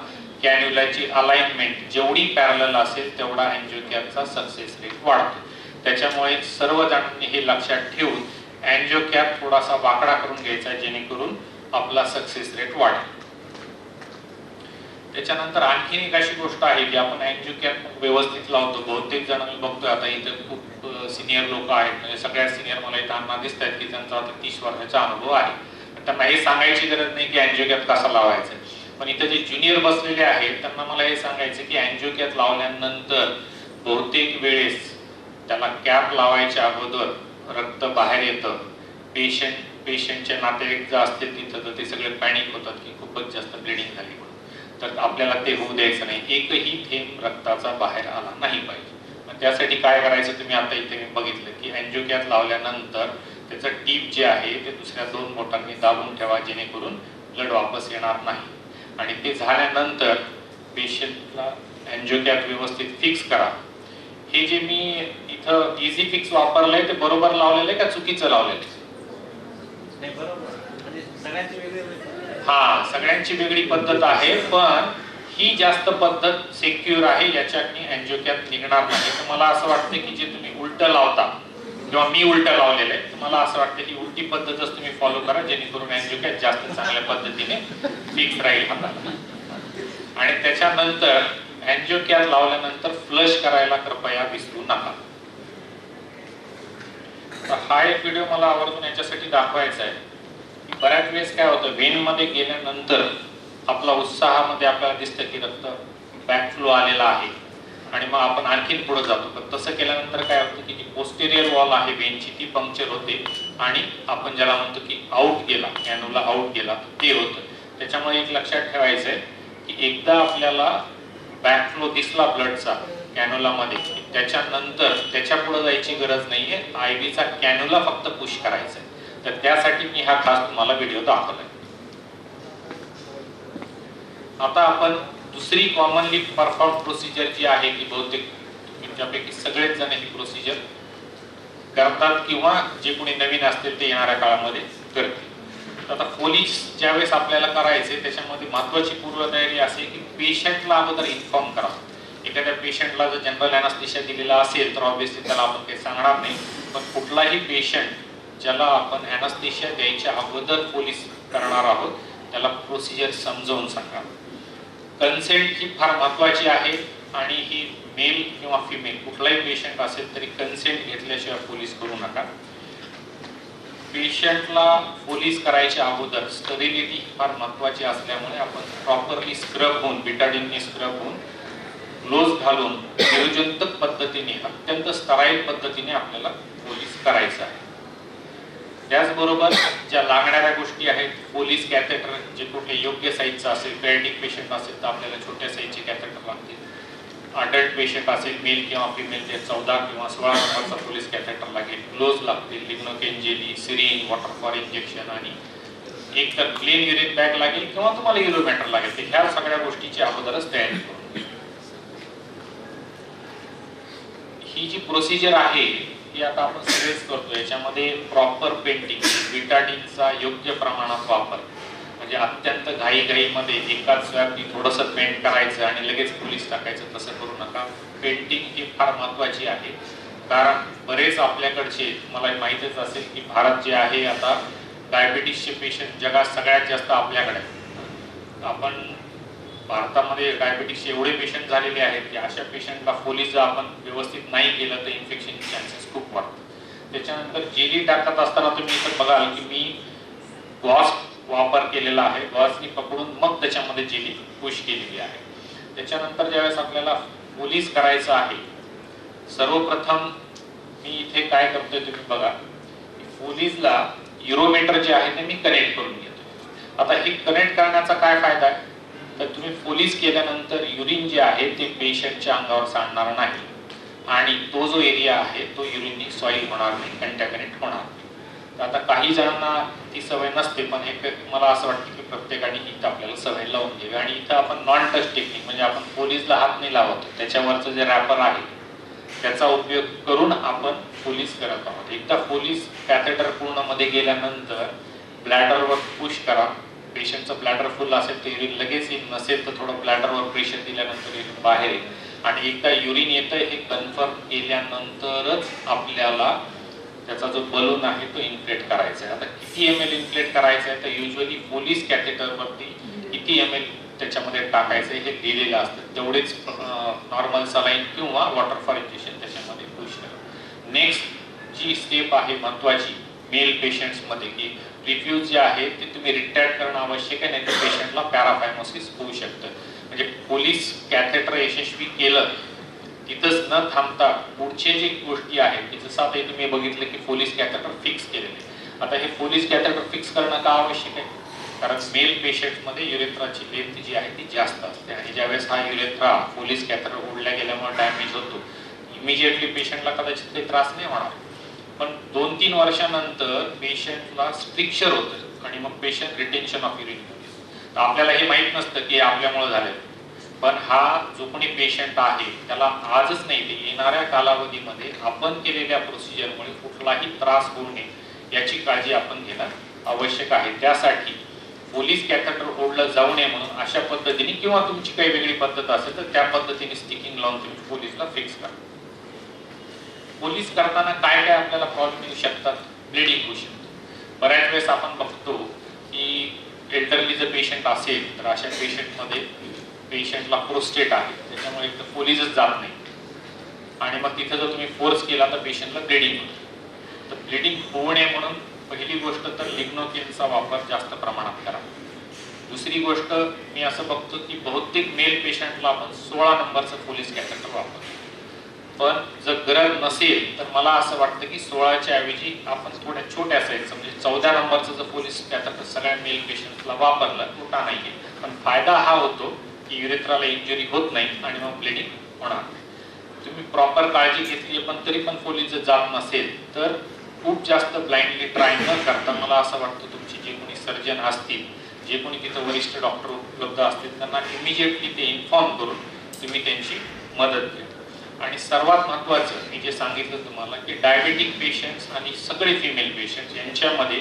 कॅन्युलाची अलाइनमेंट जेवढी पॅरलल असेल तेवढा एंजिओकॅथचा सक्सेस रेट वाढतो. त्याच्यामुळे सर्व जणांनी हे लक्षात ठेवून एंजिओकॅथ थोडासा वाकडा करून घ्यायचा जेणेकरून आपला सक्सेस रेट वाढेल. त्याच्यानंतर आणखीन एक अशी गोष्ट आहे की आपण अँजिओ कॅप व्यवस्थित लावतो. बहुतेक जण मी बघतोय आता इथे खूप सिनियर लोक आहेत, म्हणजे सगळ्यात सिनियर मला इथं अण्णा दिसत आहेत की त्यांचा आता 30 वर्षाचा अनुभव आहे. त्यांना हे सांगायची गरज नाही की अँजिओ कॅप कसा लावायचा. पण इथं जे ज्युनियर बसलेले आहेत त्यांना मला हे सांगायचं की अँजिओ कॅप लावल्यानंतर बहुतेक वेळेस त्याला कॅप लावायच्या अगोदर रक्त बाहेर येतं. पेशंटचे नातेवाईक जे असतील तिथं तर ते सगळे पॅनिक होतात की खूपच जास्त ब्लिडिंग झाली म्हणून. तर आपल्याला ते होऊ द्यायचं नाही. एकही थेंब रक्ताचा बाहेर आला नाही पाहिजे. मग त्यासाठी काय करायचं तुम्ही आता इथे मी बघितलं की अँजिओ कॅप लावल्यानंतर त्याचं टीप जे आहे ते दुसऱ्या 2 बोटांनी दाबून ठेवा जेणेकरून ब्लड वापस येणार नाही. आणि ते झाल्यानंतर पेशंटला अँजिओ कॅप व्यवस्थित फिक्स करा. हे जे मी इथं इझी फिक्स वापरलंय ते बरोबर लावलेलं आहे का चुकीचं लावलेलं आहे? हा, सगळ्यांची वेगळी पद्धत आहे, पण ही जास्त पद्धत सिक्युअर आहे. याच्याने अँजिओ कॅप निघणार नाही. तर मला असं वाटतं की जे तुम्ही उलटं लावता किंवा मी उलटं लावलेलं आहे, तर मला असं वाटतं की उलटी पद्धतच तुम्ही फॉलो करा जेणेकरून अँजिओ कॅप जास्त चांगल्या पद्धतीने फिक्स राहील हाताला. आणि त्याच्यानंतर अँजिओ कॅप लावल्यानंतर फ्लश करायला कृपया विसरू नका. तर हा एक व्हिडिओ मला आवर्जून याच्यासाठी दाखवायचा आहे की बऱ्याच वेळेस काय होतं, व्हेन मध्ये गेल्यानंतर आपला उत्साहामध्ये आपल्याला दिसतं की रक्त बॅकफ्लो आलेला आहे आणि मग आपण आणखीन पुढे जातो. पण तसं केल्यानंतर काय होतं की जी पोस्टेरियर वॉल आहे व्हेनची ती पंक्चर होते आणि आपण ज्याला म्हणतो की आउट गेला, कॅन्युला आउट गेला, ते होतं. त्याच्यामुळे एक लक्षात ठेवायचं आहे की एकदा आपल्याला बॅकफ्लो दिसला ब्लडचा कॅन्युला मध्ये, त्याच्यानंतर त्याच्या पुढे जायची गरज नाहीये. आयव्हीचा कॅन्युला फक्त पुश करायचा आहे. तर त्यासाठी मी हा खास तुम्हाला व्हिडिओ दाखवलाय. आता आपण दुसरी कॉमनली परफॉर्म प्रोसिजर जी आहे की बहुतेक तुमच्यापैकी सगळेच जण ही प्रोसिजर करतात किंवा जे कोणी नवीन असतील ते येणाऱ्या काळामध्ये करतील. आता पोलीस ज्यावेळेस आपल्याला करायचे त्याच्यामध्ये महत्वाची पूर्वतयारी असे की पेशंटला अगोदर इन्फॉर्म करा. एखाद्या पेशंटला जर जनरल अॅनास्थेशिया दिलेला असेल तर ऑब्व्हियसली त्याला आपण काही सांगणार नाही. पण कुठलाही पेशंट ज्याला आपण अॅनास्थेशिया द्यायच्या अगोदर पोलीस करणार आहोत त्याला प्रोसिजर समजावून सांगा. कन्सेंट ही फार महत्वाची आहे आणि ही मेल किंवा फिमेल कुठलाही पेशंट असेल तरी कन्सेंट घेतल्याशिवाय पोलीस करू नका. पेशंटला पोलीस करायच्या अगोदर स्टरिलिटी फार महत्वाची असल्यामुळे आपण प्रॉपरली स्क्रब होऊन, बिटाडीनने स्क्रब होऊन, ग्लोव्ज घालून निर्जंतुक पद्धतीने, अत्यंत स्टराईल पद्धतीने आपल्याला पोलीस करायचं आहे. त्याचबरोबर ज्या लागणाऱ्या गोष्टी आहेत, पोलीस कॅथेटर जे कुठे योग्य साईजचं असेल, पॅरेटिक पेशंट असेल तर आपल्याला छोट्या साईजचे कॅथेटर लागतील. अडल्ट पेशंट असेल मेल किंवा फिमेल ते 14 किंवा 16 नंबरचा पोलीस कॅथेटर लागेल. ग्लोव्ज लागतील, lignocaine jelly, syringe, water for injection आणि एक तर प्लेन युरिन बॅग लागेल किंवा तुम्हाला युरोमॅटर लागेल. तर ह्या सगळ्या गोष्टीची अगोदरच तयारी करून ही जी प्रोसिजर आहे ती आता आपण सगळेच करतो. याच्यामध्ये प्रॉपर पेंटिंग, बिटाडीनचा योग्य प्रमाणात वापर, म्हणजे अत्यंत घाईमध्ये एकाच वेळी थोडंसं पेंट करायचं आणि लगेच पोलीस टाकायचं तसं करू नका. पेंटिंग ही फार महत्वाची आहे कारण बरेच आपल्याकडचे, मला माहितीच असेल की भारत जे आहे आता डायबिटीसचे पेशंट जगात सगळ्यात जास्त आपल्याकडे. आपण भारतामध्ये डायबिटीसचे एवढे पेशंट झालेले आहेत की अशा पेशंटला पोलीस जर आपण व्यवस्थित नाही केलं तर इन्फेक्शनचे चान्सेस खूप वाढतात. त्याच्यानंतर जेली टाकत असताना तुम्ही इथं बघाल की मी गॉस वापर केलेला आहे. गॉसनी पकडून मग त्याच्यामध्ये जेली पुश केलेली आहे. त्याच्यानंतर ज्यावेळेस आपल्याला पोलीस करायचं आहे, सर्वप्रथम मी इथे काय करतोय तुम्ही बघा, पोलीसला युरोमीटर जे आहे ते मी कनेक्ट करून घेतो. आता हे कनेक्ट करण्याचा काय फायदा आहे तर तुम्ही पोलीस केल्यानंतर युरिन जे आहे ते पेशंटच्या अंगावर सांडणार नाही आणि तो जो एरिया आहे तो युरिननी सॉइल होणार नाही, कंटॅमिनेट होणार नाही. आता काही जणांना ती सवय नसते, पण हे मला असं वाटतं की प्रत्येकाने इथं आपल्याला सवय लावून घ्यावी. आणि इथं आपण नॉन टच टेक्निक, म्हणजे आपण पोलीसला हात नाही लावतो, त्याच्यावरचं जे रॅपर आहे त्याचा उपयोग करून आपण पोलीस करत आहोत. एकदा पोलीस कॅथेटर पूर्ण मध्ये गेल्यानंतर ब्लॅडरवर पुश करा. पेशंटचं ब्लॅडर फुल असेल तर युरिन लगेच येईल, नसेल तर थोडं ब्लॅडरवर प्रेशर दिल्यानंतर युरिन बाहेर येईल. आणि एकदा युरिन येतं हे कन्फर्म केल्यानंतरच आपल्याला त्याचा जो बलून आहे तो इन्फ्लेट करायचा आहे. आता किती ml इन्फ्लेट करायचा आहे तर युजली पोलीस कॅथेटरवरती किती ml त्याच्यामध्ये टाकायचं हे लिहिलेलं असतं. तेवढेच नॉर्मल सलाईन किंवा वॉटर फॉर इंजेक्शन त्याच्यामध्ये होऊ शकतं. नेक्स्ट जी स्टेप आहे महत्त्वाची मेल पेशंट्समध्ये, की रिफ्यूज जे आहे ते तुम्ही रिटायर्ड करणं आवश्यक आहे, नाही तर पेशंटला पॅराफायमोसिस होऊ शकतं. म्हणजे पोलीस कॅथेटर यशस्वी केलं तिथंच न थांबता पुढचे जे गोष्टी आहेत की जसं आता तुम्ही बघितलं की पोलीस कॅथेटर फिक्स केलेले. आता हे पोलीस कॅथेटर फिक्स करणं का आवश्यक आहे? कारण मेल पेशंटमध्ये युरेथ्राची लेंथ जी आहे ती जास्त असते आणि ज्यावेळेस हा युरेथ्रा पोलीस कॅथेटर ओढल्या गेल्यामुळे डॅमेज होतो, इमिजिएटली पेशंटला कदाचित काही त्रास नाही होणार, पण 2-3 वर्षानंतर पेशंटला स्ट्रिक्चर होतं आणि मग पेशंट रिटेन्शन ऑफ युरिन होते. तर आपल्याला हे माहीत नसतं की आपल्यामुळे झालं, पण हा जो कोणी पेशंट आहे त्याला आजच नाही ते येणाऱ्या कालावधीमध्ये आपण केलेल्या प्रोसिजरमुळे कुठलाही त्रास होऊ नये याची काळजी आपण घेणं आवश्यक आहे. त्यासाठी पोलीस कॅथेटर ओढलं जाऊ नये म्हणून अशा पद्धतीने किंवा तुमची काही वेगळी पद्धत असेल तर त्या पद्धतीने स्टिकिंग लावून तुम्ही पोलीसला फिक्स करा. पोलीस करताना काय काय आपल्याला प्रॉब्लेम येऊ शकतात? ब्लिडिंग होऊ शकतो. बऱ्याच वेळेस आपण बघतो की एल्डरली जर पेशंट असेल तर अशा पेशंटमध्ये पेशंटला प्रोस्टेट आहे, त्याच्यामुळे एक तर पोलीसच जात नाही आणि मग तिथं जर तुम्ही फोर्स केला तर पेशंटला ब्लिडिंग होते. तर ब्लिडिंग होऊ नये म्हणून पहिली गोष्ट तर लिग्नोकेनचा वापर जास्त प्रमाणात करा. दुसरी गोष्ट मी असं बघतो की बहुतेक मेल पेशंटला आपण 16 नंबरचं पोलीस कॅथेटर वापरतो, पण जर गरज नसेल तर मला असं वाटतं की 16च्या ऐवजी आपण थोड्या छोट्या साईजचं म्हणजे 14 नंबरचं जर पोलीस कॅथेटर सगळ्या मेल पेशंटला वापरलं तोटा नाहीये, पण फायदा हा होतो की युरेथ्राला इंजुरी होत नाही आणि मग ब्लिडिंग होणार. तुम्ही प्रॉपर काळजी घेतली पण तरी पण पोलीस जर जात नसेल तर खूप जास्त ब्लाइंडली ट्राय न करता मला असं वाटतं तुमचे जे कोणी सर्जन असतील, जे कोणी तिथं वरिष्ठ डॉक्टर उपलब्ध असतील त्यांना इमिजिएटली ते इन्फॉर्म करून तुम्ही त्यांची मदत घ्या. आणि सर्वात महत्त्वाचं मी जे सांगितलं तुम्हाला की डायबेटिक पेशंट्स आणि सगळे फिमेल पेशंट्स यांच्यामध्ये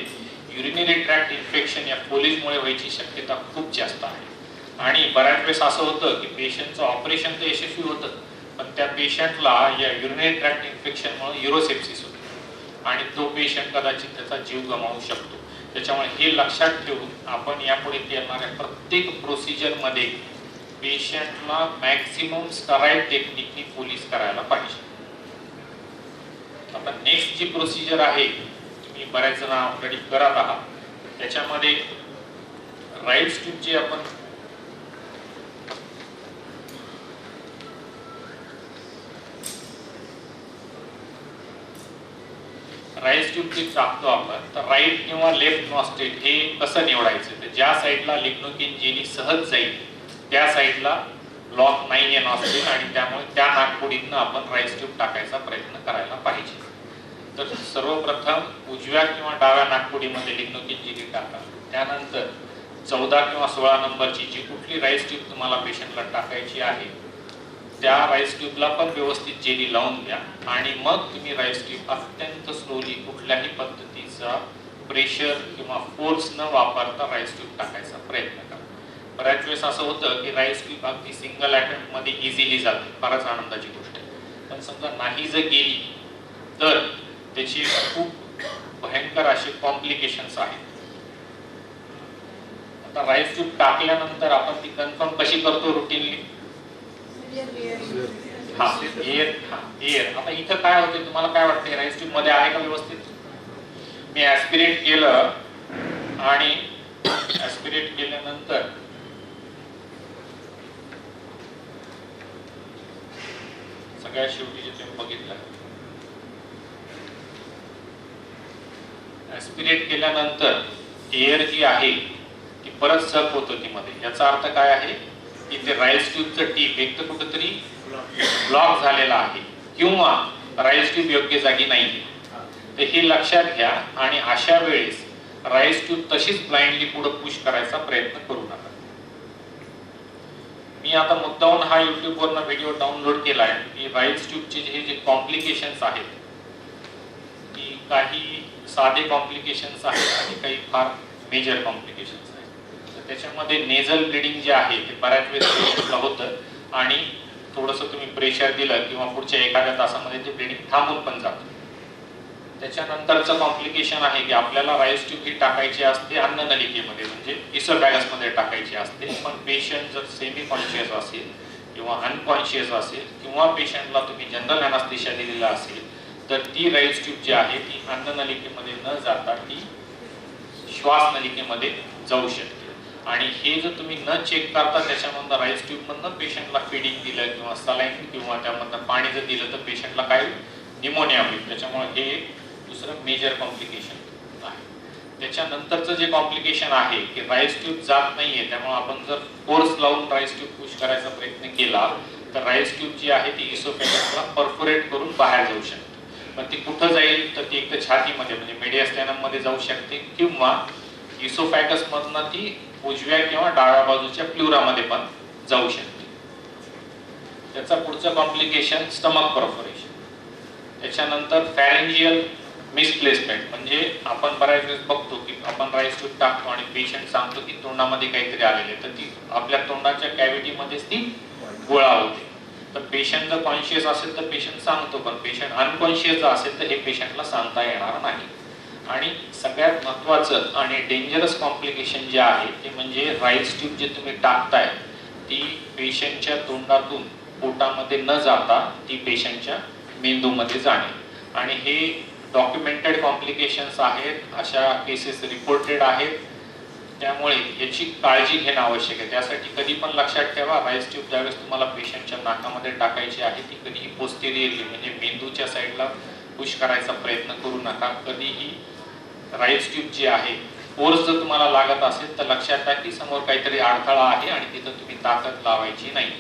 युरिनरी ट्रॅक्ट इन्फेक्शन या पोलीसमुळे व्हायची शक्यता खूप जास्त आहे. आणि बऱ्याच वेळेस असं होतं की पेशंटचं ऑपरेशन तर यशस्वी होतं, पण त्या पेशंटला या युरिनरी ट्रॅक्ट इन्फेक्शनमुळे युरोसेप्सिस होतं आणि तो पेशंट कदाचित त्याचा जीव गमावू शकतो. त्याच्यामुळे हे लक्षात ठेवून आपण यापुढे येणाऱ्या प्रत्येक प्रोसिजरमध्ये पेशंटला मॅक्सिमम स्टराइड टेक्निकनी पोलीस करायला पाहिजे. आता नेक्स्ट जी प्रोसिजर आहे तुम्ही बऱ्याच जण ऑलरेडी करत आहात, त्याच्यामध्ये राईट ट्यूब जे आपण राईस ट्यूब जे टाकतो आपण तर राईट किंवा लेफ्ट नॉस्ट्रेल हे कसं निवडायचं? तर ज्या साईडला लिग्नोकिन जेली सहज जाईल त्या साईडला ब्लॉक नाही आहे नॉस्ट्रेल आणि त्यामुळे त्या नाकपुडीतनं आपण राईस ट्यूब टाकायचा प्रयत्न करायला पाहिजे. तर सर्वप्रथम उजव्या किंवा डाव्या नाकपुडीमध्ये लिग्नोकिन जेली टाका. त्यानंतर 14 किंवा 16 नंबरची जी कुठली राईस ट्यूब तुम्हाला पेशंटला टाकायची आहे त्या राईस ट्यूबला पण व्यवस्थित जेली लावून द्या आणि मग तुम्ही राईस ट्यूब अत्यंत स्लोली कुठल्याही पद्धतीचा प्रेशर किंवा फोर्स न वापरता राईस ट्यूब टाकायचा प्रयत्न करा. बऱ्याच वेळेस असं होतं की राईस ट्यूब अगदी सिंगल अटेम्प्ट मध्ये इझिली जाते, फारच आनंदाची गोष्ट आहे, पण समजा नाही जर गेली तर त्याची खूप भयंकर असे कॉम्प्लिकेशन्स आहेत. आता राईस ट्यूब टाकल्यानंतर आपण ती कन्फर्म कशी करतो रुटीनली? हा एअर. आता इथं काय होते तुम्हाला काय वाटते राईस ट्यूब मध्ये आहे का व्यवस्थित? मी ऍस्पिरेट केलं आणि ऍस्पिरेट केल्यानंतर सगळ्या शेवटी जे तुम्ही बघितलं ऍस्पिरेट केल्यानंतर एअर जी आहे ती परत सक होत होती मध्ये. याचा अर्थ काय आहे की ते राईस ट्यूबचं टीप एक तर कुठेतरी ब्लॉक झालेला आहे किंवा राईस ट्यूब योग्य जागी नाही. तर हे लक्षात घ्या आणि अशा वेळेस राईस ट्यूब तशीच ब्लाइंडली पुढे पुश करायचा प्रयत्न करू नका. मी आता मुद्दाहून हा युट्यूबवरनं व्हिडिओ डाउनलोड केला आहे की राईस ट्यूबचे जे कॉम्प्लिकेशन्स आहेत की काही साधे कॉम्प्लिकेशन्स आहेत आणि काही फार मेजर कॉम्प्लिकेशन्स आहेत. तर त्याच्यामध्ये नेझल ब्लिडिंग जे आहे ते बऱ्याच वेळेस होतं आणि थोडंसं तुम्ही प्रेशर दिलं किंवा पुढच्या एखाद्या तासामध्ये ते ब्लिडिंग थांबून पण जातं. त्याच्यानंतरचं कॉम्प्लिकेशन आहे की आपल्याला राईस ट्यूब ही टाकायची असते अन्न नलिकेमध्ये, म्हणजे इसोफॅगस मध्ये टाकायची असते. पण पेशंट जर सेमी कॉन्शियस असेल किंवा अनकॉन्शियस असेल किंवा पेशंटला तुम्ही जनरल अॅनास्थेशिया दिलेला असेल तर ती राईस ट्यूब जी आहे ती अन्न नलिकेमध्ये न जाता ती श्वास नलिकेमध्ये जाऊ शकते. आणि हे जर तुम्ही न चेक करता त्याच्यामधनं राईस ट्यूब मधनं पेशंटला फिडिंग दिलं किंवा सलाईन किंवा त्यामधनं पाणी जर दिलं तर पेशंटला काय निमोनिया होईल. त्याच्यामुळे हे दुसरं मेजर कॉम्प्लिकेशन आहे. त्याच्यानंतरचं जे कॉम्प्लिकेशन आहे की राईस ट्यूब जात नाहीये, त्यामुळे आपण जर फोर्स लावून राईस ट्यूब पुश करायचा प्रयत्न केला तर राईस ट्यूब जी आहे ती इसोफॅगसला परफोरेट करून बाहेर जाऊ शकते. पण ती कुठं जाईल तर ती एक तर छातीमध्ये म्हणजे मेडियास्टॅनम मध्ये जाऊ शकते किंवा इसोफॅगस मधनं ती उजव्या किंवा डाव्या बाजूच्या प्लुरामध्ये पण जाऊ शकते. त्याचा पुढचं कॉम्प्लिकेशन स्टमक परफोरेशन. त्याच्यानंतर फॅरेंजियल मिसप्लेसमेंट, म्हणजे आपण बऱ्याच वेळेस बघतो की आपण राईस ट्यूब टाकतो आणि पेशंट सांगतो की तोंडामध्ये काहीतरी आलेले, तर ती आपल्या तोंडाच्या कॅव्हिटीमध्येच ती गोळा होते. तर पेशंट जर कॉन्शियस असेल तर पेशंट सांगतो, पण पेशंट अनकॉन्शियस असेल तर हे पेशंटला सांगता येणार नाही. आणि सगळ्यात महत्त्वाचं आणि डेंजरस कॉम्प्लिकेशन जे आहे ते म्हणजे राईस ट्यूब जे तुम्ही टाकताय ती पेशंटच्या तोंडातून पोटामध्ये न जाता ती पेशंटच्या मेंदूमध्ये जाणे. आणि हे डॉक्युमेंटेड कॉम्प्लिकेशन्स आहेत, अशा केसेस रिपोर्टेड आहेत. त्यामुळे याची काळजी घेणं आवश्यक आहे. त्यासाठी कधी पण लक्षात ठेवा, राईस ट्यूब ज्यावेळेस तुम्हाला पेशंटच्या नाकामध्ये टाकायची आहे ती कधीही पोस्टेरियरली म्हणजे मेंदूच्या साईडला पुश करायचा प्रयत्न करू नका. कधीही राईस ट्यूब जी आहे फोर्स जर तुम्हाला लागत असेल तर लक्षात घ्या की समोर काहीतरी अडथळा आहे आणि तिथं तुम्ही ताकद लावायची नाही.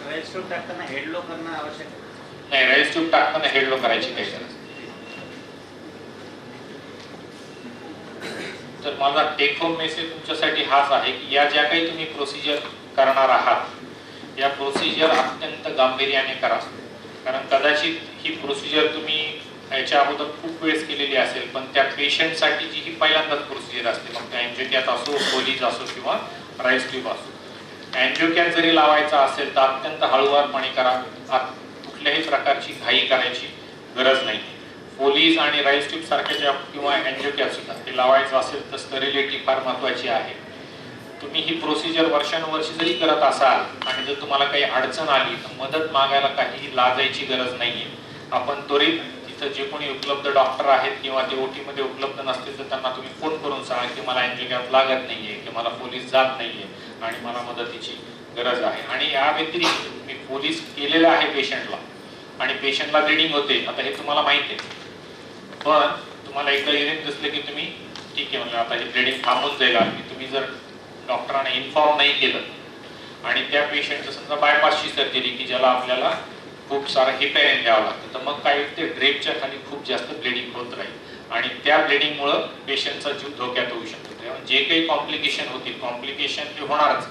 राईस ट्यूब टाकताना हेड लो करणं आवश्यक नाही, राईस ट्यूब टाकताना हेड लो करायची काही गरज. तर माझा टेक होम मेसेज तुमच्यासाठी हाच आहे की या ज्या काही तुम्ही प्रोसिजर करणार आहात या प्रोसिजर अत्यंत गांभीर्याने करा. कारण कदाचित ही प्रोसिजर तुम्ही याच्या अगोदर खूप वेळेस केलेली असेल, पण त्या पेशंटसाठी जी ही पहिल्यांदाच प्रोसिजर असते, मग त्या अँजिओकॅथ असो, फोलीज असो किंवा राईस ट्यूब असो. अँजिओकॅथ जरी लावायचा असेल तर अत्यंत हळूवारपणे करा, कुठल्याही प्रकारची घाई करायची गरज नाही. फोलीज आणि राईस ट्यूब सारख्या किंवा अँजिओकॅथ सुद्धा हे लावायचं असेल तर स्टरिलिटी फार महत्त्वाची आहे. तुम्ही ही प्रोसिजर वर्षानुवर्षी जरी करत असाल आणि जर तुम्हाला काही अडचण आली तर मदत मागायला काहीही लाजायची गरज नाहीये. आपण त्वरित तिथं जे कोणी उपलब्ध डॉक्टर आहेत किंवा ते ओटी मध्ये उपलब्ध नसतील तर त्यांना तुम्ही फोन करून सांगा की मला अँजिओकॅथ लागत नाहीये की मला फोलीज जात नाहीये आणि मला मदतीची गरज आहे. आणि या व्यतिरिक्त मी फोलीज केलेलं आहे पेशंटला आणि पेशंटला ब्लिडिंग होते, आता हे तुम्हाला माहिती आहे, पण तुम्हाला एकदा युरिन दिसले की तुम्ही ठीक आहे म्हणजे आता हे ब्लिडिंग थांबून जाईल. की तुम्ही जर डॉक्टरांना इन्फॉर्म नाही केलं आणि त्या पेशंटचं समजा बायपासची सर्जरी की ज्याला आपल्याला खूप सारं हेपॅरिन द्यावं लागतं, तर मग काय ते ड्रेपच्या खाली खूप जास्त ब्लिडिंग होत राहील आणि त्या ब्लिडिंगमुळं पेशंटचा जीव धोक्यात होऊ शकतो. तेव्हा जे काही कॉम्प्लिकेशन होतील, कॉम्प्लिकेशन हे होणारच.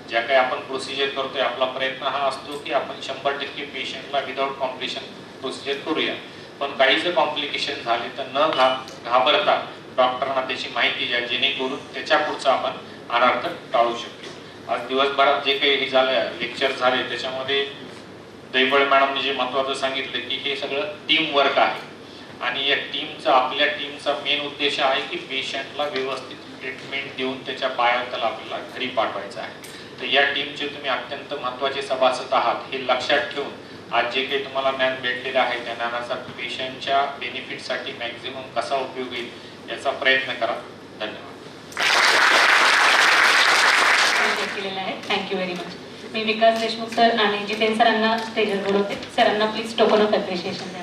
ज्या काही आपण प्रोसिजर करतोय आपला प्रयत्न हा असतो की आपण 100% पेशंटला विदाऊट कॉम्प्लिकेशन प्रोसिजर करूया. पण काही जर कॉम्प्लिकेशन झाले तर न घाबरता डॉक्टरांना त्याची माहिती द्या, जेणेकरून त्याच्या पुढचा आपण अनर्थ टाळू शकतो. आज दिवसभरात जे काही झालं लेक्चर झाले त्याच्यामध्ये दैबळे मॅडमने जे महत्त्वाचं सांगितलं की हे सगळं टीम वर्क आहे आणि या टीमचा आपल्या टीमचा मेन उद्देश आहे की पेशंटला व्यवस्थित ट्रीटमेंट देऊन त्याच्या पायातला आपल्याला घरी पाठवायचं आहे. तर या टीमचे तुम्ही अत्यंत महत्त्वाचे सभासद आहात हे लक्षात ठेवून आज जे काही तुम्हाला ज्ञान भेटलेलं आहे त्या ज्ञानाचा पेशंटच्या बेनिफिटसाठी मॅक्झिमम कसा उपयोग होईल याचा प्रयत्न करा. धन्यवाद. Thank you very much. मी विकास देशमुख सर आणि जितेन सरांना स्टेजवर बोलवते. सरांना प्लीज टोकन ऑफ अप्रिशिएशन द्या.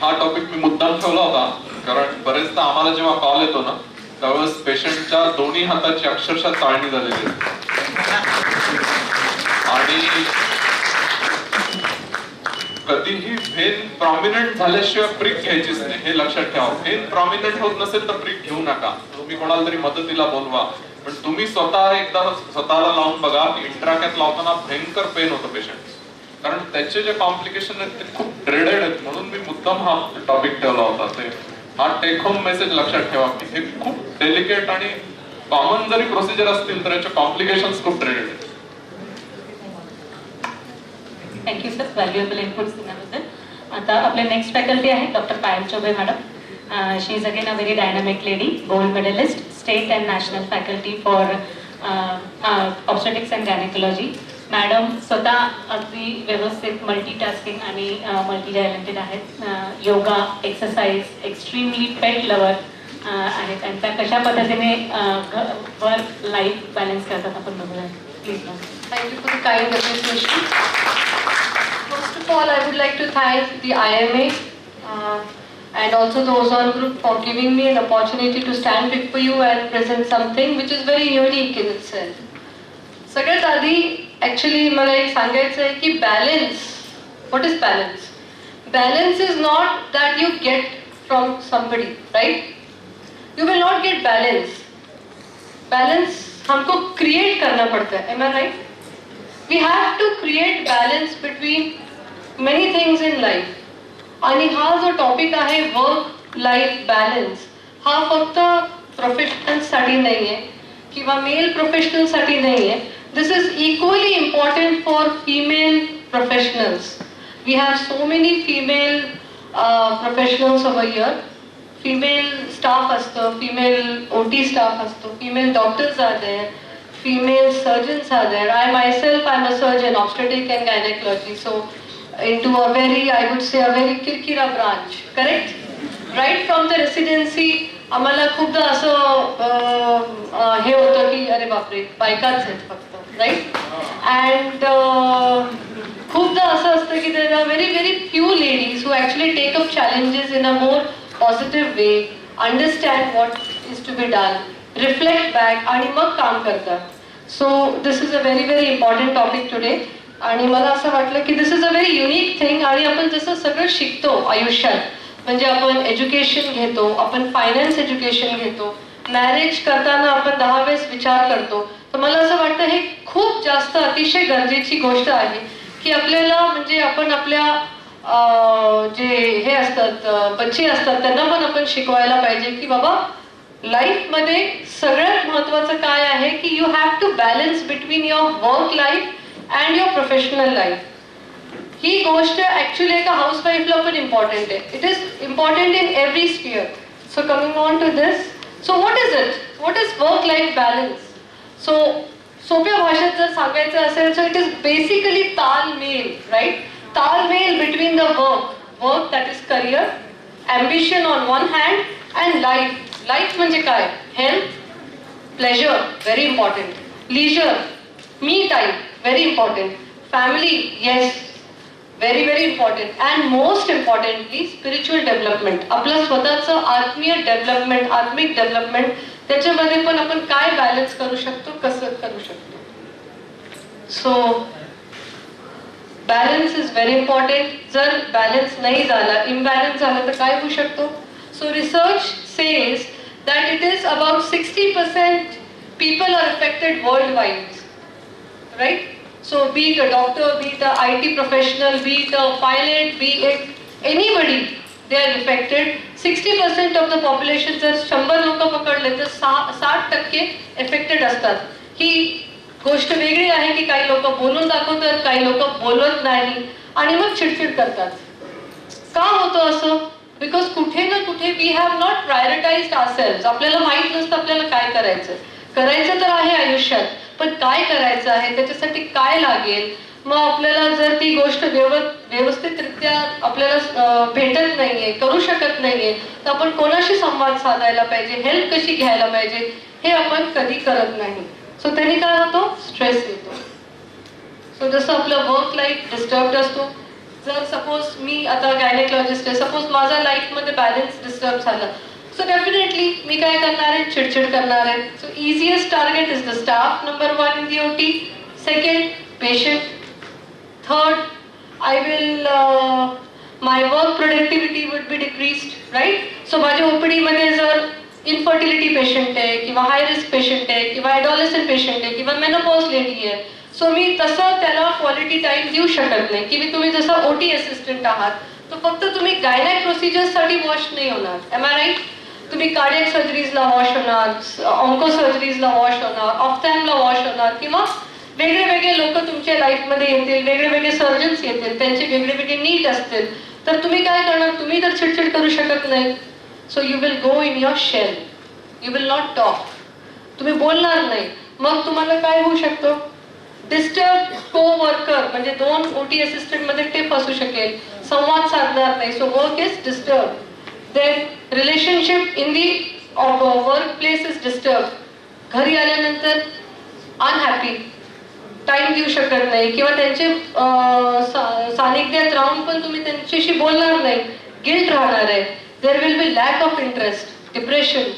हा टॉपिक मी मुद्दाम ठेवला होता कारण बरेचदा आम्हाला जेव्हा कॉल येतो ना त्यावेळेस पेशंटच्या दोन्ही हाताची अक्षरशः चाळणी झालेली आहे आणि कधीही व्हेन प्रॉमिनंट झाल्याशिवाय प्रिक घ्यायचीच नाही हे लक्षात ठेवा. व्हेन प्रॉमिनंट होत नसेल तर प्रिक घेऊ नका. तुम्ही कोणाला तरी मदतीला बोलवा, पण तुम्ही स्वतः एकदा स्वतःला लावून बघा. इंट्राकॅथ लावताना भयंकर पेन होतं पेशंट, कारण त्याचे जे कॉम्प्लिकेशन आहेत ते खूप ड्रेडेड आहेत. म्हणून मी मुद्दाम हा टॉपिक ठेवला होता. ते हा टेक होम मेसेज लक्षात ठेवा की हे खूप डेलिकेट आणि कॉमन जरी प्रोसिजर असतील तर याचे कॉम्प्लिकेशन्स खूप ड्रेडेड आहेत. थँक्यू सर, व्हॅल्युएबल इनपुट्स दिल्याबद्दल. आता आपले नेक्स्ट फॅकल्टी आहे doctor Payal Choubey madam. She is again a very dynamic lady, gold medallist, state and national faculty for obstetrics and gynaecology. Madam स्वतः अगदी व्यवस्थित मल्टीटास्किंग आणि मल्टी टॅलेंटेड आहेत. Yoga, exercise, extremely pet lover आहेत आणि त्या कशा पद्धतीने वर्क लाईफ बॅलन्स करतात आपण बघूया. Please ma'am. Thank you for the kind appreciation. First of all, I would like to thank the IMA and also the Ozone Group for giving me an opportunity to stand before you and present something which is very unique in itself. सगळ्यात आधी actually मला एक सांगायचं आहे की balance, what is balance? Balance is not that you get from somebody, right? You will not get balance. Balance हमको create करना पड़ता है. Am I right? We have to create balance between many things in life. आणि हा जो topic आहे work life balance, हा फक्त प्रोफेशनल्ससाठी नाही आहे किंवा मेल प्रोफेशनल्ससाठी नाही आहे. This is equally important for female professionals. We have so many female professionals over here. Female staff असतं, फीमेल OT स्टाफ असतो, female doctors are there, female surgeons are there. I myself am a surgeon, obstetric and gynecology, so into a very, I would say, a very kirkira branch, correct? Right from the residency, आम्हाला खूपदा असं हे होतं की अरे बापरे बायकाच आहेत फक्त, राईट? अँड खूपदा असं असतं की there are very few ladies who actually take up challenges in a more positive way, understand what is to be done, reflect back आणि मग काम करतात. So this is a very important topic today. आणि मला असं वाटलं की this is a very unique thing. आणि आपण जसं सगळं शिकतो आयुष्यात, म्हणजे आपण एज्युकेशन घेतो, आपण फायनान्स एज्युकेशन घेतो, मॅरेज करताना आपण 10 वेळेस विचार करतो, तर मला असं वाटतं हे खूप जास्त अतिशय गरजेची गोष्ट आहे की आपल्याला, म्हणजे आपण आपल्या जे हे असतात बच्चे असतात त्यांना पण आपण शिकवायला पाहिजे की बाबा लाईफमध्ये सगळ्यात महत्त्वाचं काय आहे की you have to balance between your work life and your professional life. ही गोष्ट ॲक्च्युली एका हाऊसवाईफला पण इम्पॉर्टंट आहे. It is important in every sphere. So coming on to this, so what is it? What is work life balance? So सोप्या भाषेत जर सांगायचं असेल तर इट इज बेसिकली तालमेल, राईट? तालमेल between the work that is career, ambition on one hand, and life. Life म्हणजे काय? Health, pleasure, very important, leisure, me time, very important, family, yes, very important, and most importantly spiritual development. आपलं स्वतःचं आत्मीय development, आत्मिक development, त्याच्यामध्ये पण आपण काय बॅलन्स करू शकतो, कसं करू शकतो. So balance is very important. जर बॅलन्स नाही झाला, इम्बॅलन्स झालं तर काय होऊ शकतो? So research says that it is about 60% people are affected worldwide, right? So be it a doctor, be it a IT professional, be it a pilot, be it anybody, they are affected. 60% of the population, जर 100 लोक पकडले तर 60% affected असतात. ही गोष्ट वेगळी आहे की काही लोक बोलून दाखवतात, काही लोक बोलत नाही आणि मग चिडचिड करतात. का होतं असं? बिकॉज कुठे ना कुठे we have not prioritised ourselves. आपल्याला माहित नसतं आपल्याला काय करायचं. करायचं तर आहे आयुष्यात, पण काय करायचं आहे, त्याच्यासाठी काय लागेल. मग आपल्याला जर ती गोष्ट व्यवस्थितरित्या आपल्याला भेटत नाहीये, करू शकत नाहीये, तर आपण कोणाशी संवाद साधायला पाहिजे, हेल्प कशी घ्यायला पाहिजे, हे आपण कधी करत नाही. सो त्याने काय होतो? स्ट्रेस येतो. सो जसं आपलं वर्क लाईफ डिस्टर्ब्ड असतो. जर सपोज मी आता गायनेकोलॉजिस्ट आहे, सपोज माझा लाईफमध्ये बॅलन्स डिस्टर्ब झाला, सो डेफिनेटली मी काय करणार आहे? चिडचिड करणार आहे. So easiest target is the staff, number 1 in the OT, second patient, third I will my work productivity would be decreased, right? So माझ्या OPD मध्ये जर इनफर्टिलिटी पेशंट आहे किंवा हाय रिस्क पेशंट आहे किंवा ॲडॉलेसंट पेशंट आहे किंवा मेनोपॉज लेडी आहे, सो मी तसं त्याला क्वालिटी टाइम देऊ शकत नाही. की तुम्ही जसं OT असिस्टंट आहात, तर फक्त तुम्ही गायनॅक प्रोसिजर्ससाठी वॉश नाही होणार. Am I right? तुम्ही कार्डियक सर्जरीजला वॉश होणार, ऑन्को सर्जरीजला वॉश होणार, ऑफ्थॅमला वॉश होणार किंवा वेगळे वेगळे लोक तुमच्या लाईफमध्ये येतील, वेगळे वेगळे सर्जन्स येतील, त्यांचे वेगळे वेगळे नीड असतील, तर तुम्ही काय करणार? तुम्ही तर चिडचिड करू शकत नाही. So you will go in your shell, you will not talk, तुम्ही बोलणार नाही. मग तुम्हाला काय होऊ शकतो? डिस्टर्ब को वर्कर, म्हणजे 2 OT असिस्टंट मध्ये टिप असू शकेल, संवाद साधणार नाही, so work is disturb. Then relationship in the work place is disturb. घरी आल्यानंतर अनहॅपी, टाइम देऊ शकत नाही किंवा त्यांचे सानिध्यात राहून पण तुम्ही त्यांच्याशी बोलणार नाही, गिल्ट राहणार आहे. There will be lack of interest, depression,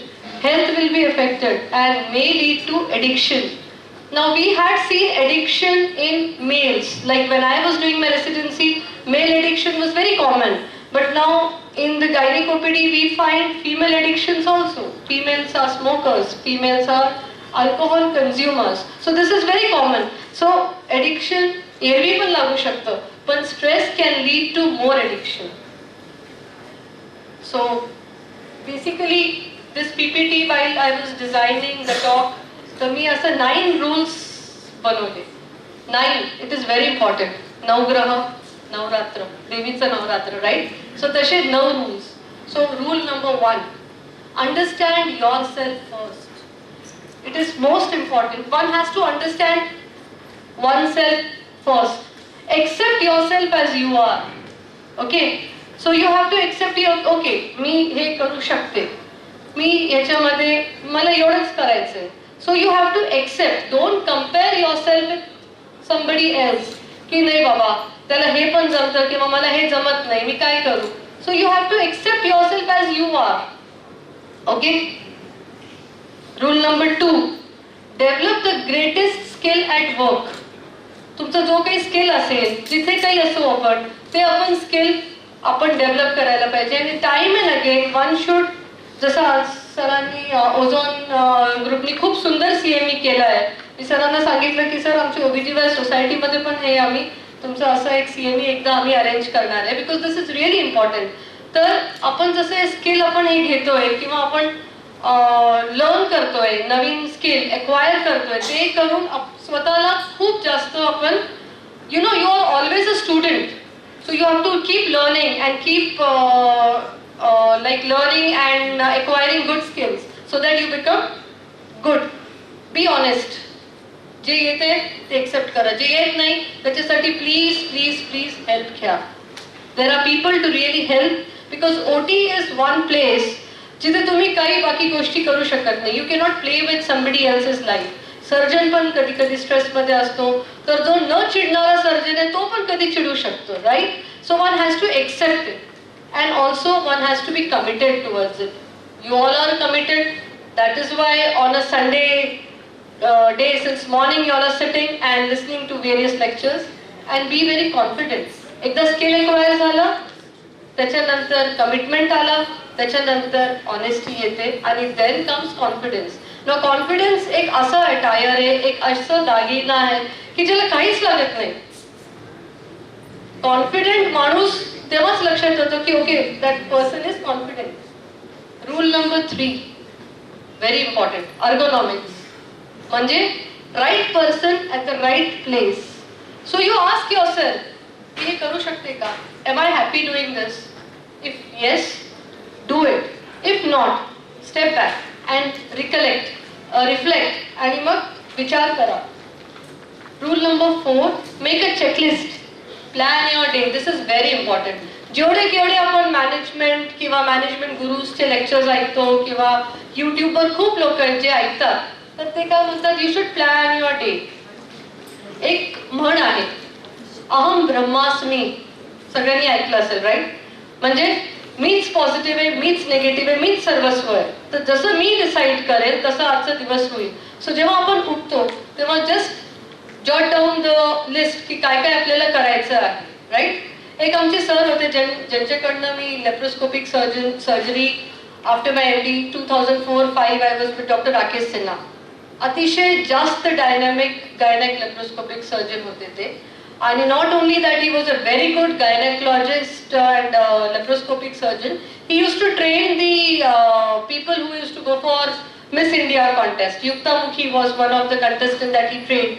health will be affected and may lead to addiction. Now we had seen addiction in males, like when I was doing my residency, male addiction was very common, but now in the gynae OPD we find female addictions also. Females are smokers, females are alcohol consumers, so this is very common. So addiction एरवी पण लागू शकतं, पण stress can lead to more addiction. So basically this PPT, while I was designing the talk, तर मी असं 9 rules बनवले. 9, it is very important. नवग्रह, नवरात्र, देवीचं नवरात्र, right? So तसे 9 rules. So rule number 1, understand yourself first. It is most important. One has to understand oneself first. Accept yourself as you are. Okay? So you have to accept your, okay, मी हे करू शकते, मी याच्यामध्ये मला एवढंच करायचंय. So you have to accept. Don't compare yourself with somebody else, की नाही बाबा त्याला हे पण जमतं किंवा मला हे जमत नाही, मी काय करू. So you have to accept yourself as you are. Okay. Rule number 2, develop the greatest skill at work. तुमचा जो काही स्किल असेल, जिथे काही असो आपण, ते आपण स्किल आपण डेव्हलप करायला पाहिजे. आणि time and again one should, जसं सरांनी ओझोन ग्रुपनी खूप सुंदर CME केलं आहे. मी सरांना सांगितलं की सर आमच्या OBGYN सोसायटीमध्ये पण हे आम्ही तुमचं असं एक CME एकदा आम्ही अरेंज करणार आहे, because this is really important. तर आपण जसं हे स्किल आपण हे घेतोय किंवा आपण लर्न करतोय, नवीन स्किल एक्वायर करतोय, ते करून स्वतःला खूप जास्त आपण, you know, you are always a student. So you have to keep learning and keep like learning and acquiring good skills so that you become good. Be honest. जे येते ते एक्सेप्ट करा, जे येत नाही त्याच्यासाठी प्लीज प्लीज प्लीज हेल्प घ्या. There are people to really help, because OT is one place जिथे तुम्ही काही बाकी गोष्टी करू शकत नाही. You cannot play with somebody else's life. Surgeon पण कधी कधी स्ट्रेसमध्ये असतो, तर जो न चिडणारा सर्जन आहे तो पण कधी चिडू शकतो, राईट. So one has to accept it and also one has to be committed towards it. You all are committed. That is why on a Sunday day since morning you all are sitting and listening to various lectures and be very confident. एकदा skill acquire झालं, त्याच्यानंतर commitment आला, त्याच्यानंतर honesty येते आणि then comes confidence. ना confidence एक असं अटायर आहे, एक असं दागिना आहे की ज्याला काहीच लागत नाही. कॉन्फिडेंट माणूस तेव्हाच लक्षात येतो की okay that person is confident. Rule number 3 very important, ergonomics. म्हणजे right person at the right place. So you ask yourself, मी हे करू शकते का? Am I happy doing this? If yes, do it. If not, step back and recollect, reflect आणि मग विचार करा. Rule number 4, make a checklist. Plan your day. This is very important. जेवढे केवढे आपण मॅनेजमेंट किंवा मॅनेजमेंट गुरुजचे लेक्चर्स ऐकतो किंवा यूट्यूबवर खूप लोक आहेत जे ऐकतात, तर ते काय म्हणतात, you should plan your day. एक म्हण आहे, अहम ब्रह्मास्मी, सगळ्यांनी ऐकलं असेल, राईट. म्हणजे मीच पॉझिटिव्ह आहे, मीच निगेटिव्ह आहे, मीच सर्वस्व आहे. तर जसं मी डिसाईड करेल तसं आजचा दिवस होईल. सो जेव्हा आपण उठतो तेव्हा just jot down the list की काय काय आपल्याला करायचं आहे, राईट. एक आमचे सर होते ज्यांच्याकडनं मी laparoscopic surgery after my MD 2004-05 I was with doctor Rakesh Sinha. अतिशय जास्त डायनॅमिक गायनॅक लेप्रोस्कोपिक सर्जन होते ते. आणि not only that, he was a very good gynaecologist and laparoscopic surgeon. He use to train the people who use to go for Miss India contest. Yukta Mukhi was one of the contestant that he trained.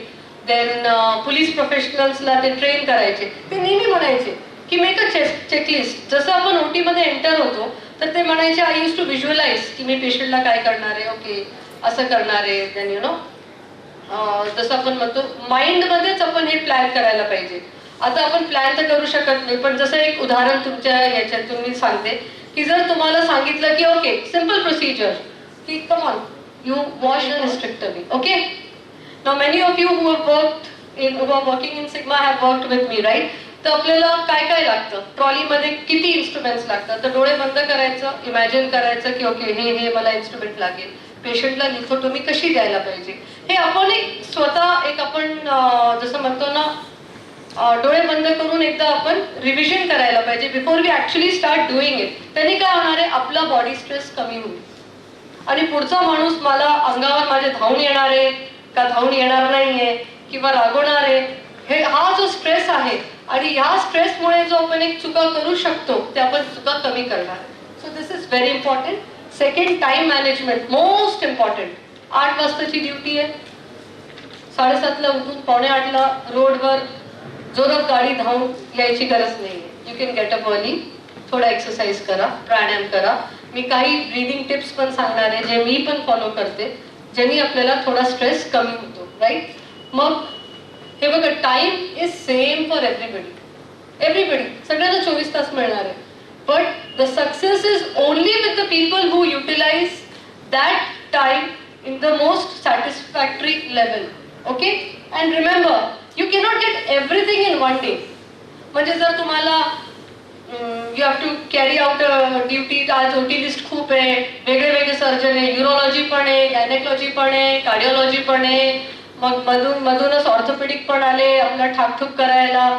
Then police प्रोफेशनल्सला ते train करायचे. ते नेहमी म्हणायचे की make a checklist. जसं आपण ओटी मध्ये एंटर होतो तर ते म्हणायचे आय यूज टू व्हिज्युअलाइज की मी पेशंटला काय करणार आहे, ओके असं करणार आहे. देन यु नो जसं आपण म्हणतो माइंडमध्येच आपण हे प्लॅन करायला पाहिजे. आता आपण प्लॅन तर करू शकत नाही, पण जसं एक उदाहरण तुमच्या याच्यातून मी सांगते की जर तुम्हाला सांगितलं की ओके सिम्पल प्रोसिजर की come on you was the hysterectomy, okay. Now many of you who have working in Sigma have worked with me, right. तर आपल्याला काय काय लागतं, ट्रॉलीमध्ये किती इन्स्ट्रुमेंट्स लागतात. तर डोळे बंद करायचं, इमॅजिन करायचं की ओके हे मला इन्स्ट्रुमेंट लागेल. पेशंटला लिथोटोमी कशी द्यायला पाहिजे हे आपण एक स्वतः एक आपण जसं म्हणतो ना डोळे बंद करून एकदा आपण रिव्हिजन करायला पाहिजे before we actually start doing it. त्यांनी काय होणार आहे, आपला बॉडी स्ट्रेस कमी होईल आणि पुढचा माणूस मला अंगावर माझे धावून येणार आहे का धावून येणार नाहीये किंवा रागवणार आहे, हे हा जो स्ट्रेस आहे आणि ह्या स्ट्रेसमुळे जो आपण एक चुका करू शकतो ते आपण चुका कमी करणार. So this is very important. Second, time management most important. 8 वाजताची ड्युटी आहे, 7:30ला उठून 7:45ला रोडवर जोरात गाडी धावून यायची गरज नाही. You can get up early, थोडा एक्सरसाइज करा, प्राणायाम करा. मी काही ब्रीदिंग टिप्स पण सांगणार आहे जे मी पण फॉलो करते, ज्यांनी आपल्याला थोडा स्ट्रेस कमी होतो, राईट. मग हे बघा, time is same for everybody. सगळ्यांना 24 तास मिळणार आहे. But the success is only with the people who utilize that time in the most satisfactory level. Okay? And remember, you cannot get everything in one day. म्हणजे जर तुम्हाला you have to carry out a duty, आज OT list खूप आहे, वेगळे वेगळे surgeon आहे, neurology पण आहे, गायनेकॉलॉजी पण आहे, कार्डिओलॉजी पण आहे, मग मधूनच ऑर्थोपेडिक पण आले आपला ठाकठूक करायला.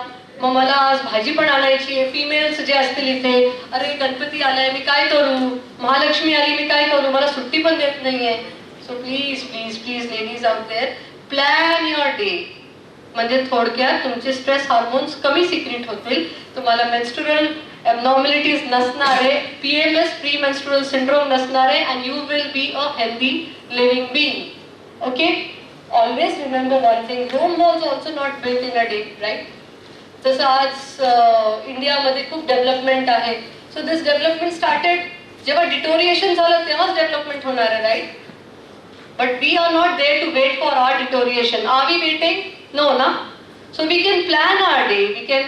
मग मला आज भाजी पण आणायची आहे. फिमेल्स जे असतील इथे, अरे गणपती आलाय मी काय करू, महालक्ष्मी आली मी काय करू, मला सुट्टी पण देत नाहीये. So please please please ladies out there, plan your day. म्हणजे थोडक्यात तुमचे स्ट्रेस हार्मोन्स कमी सिक्रेट होतील, तुम्हाला मेन्स्ट्रुअल ॲबनॉर्मॅलिटीज नसणारे, PMS प्री मेन्स्ट्रुअल सिंड्रोम नसणारे, and you will be a healthy living being. Okay. Always remember one thing, Rome was also not built in a day, right. जसं आज इंडियामध्ये खूप development आहे. सो दिस डेव्हलपमेंट स्टार्टेड जेव्हा deterioration झालं तेव्हाच development होणार आहे, right. But we are not there to wait for our deterioration. Are we waiting? No ना. So we can plan our day, we can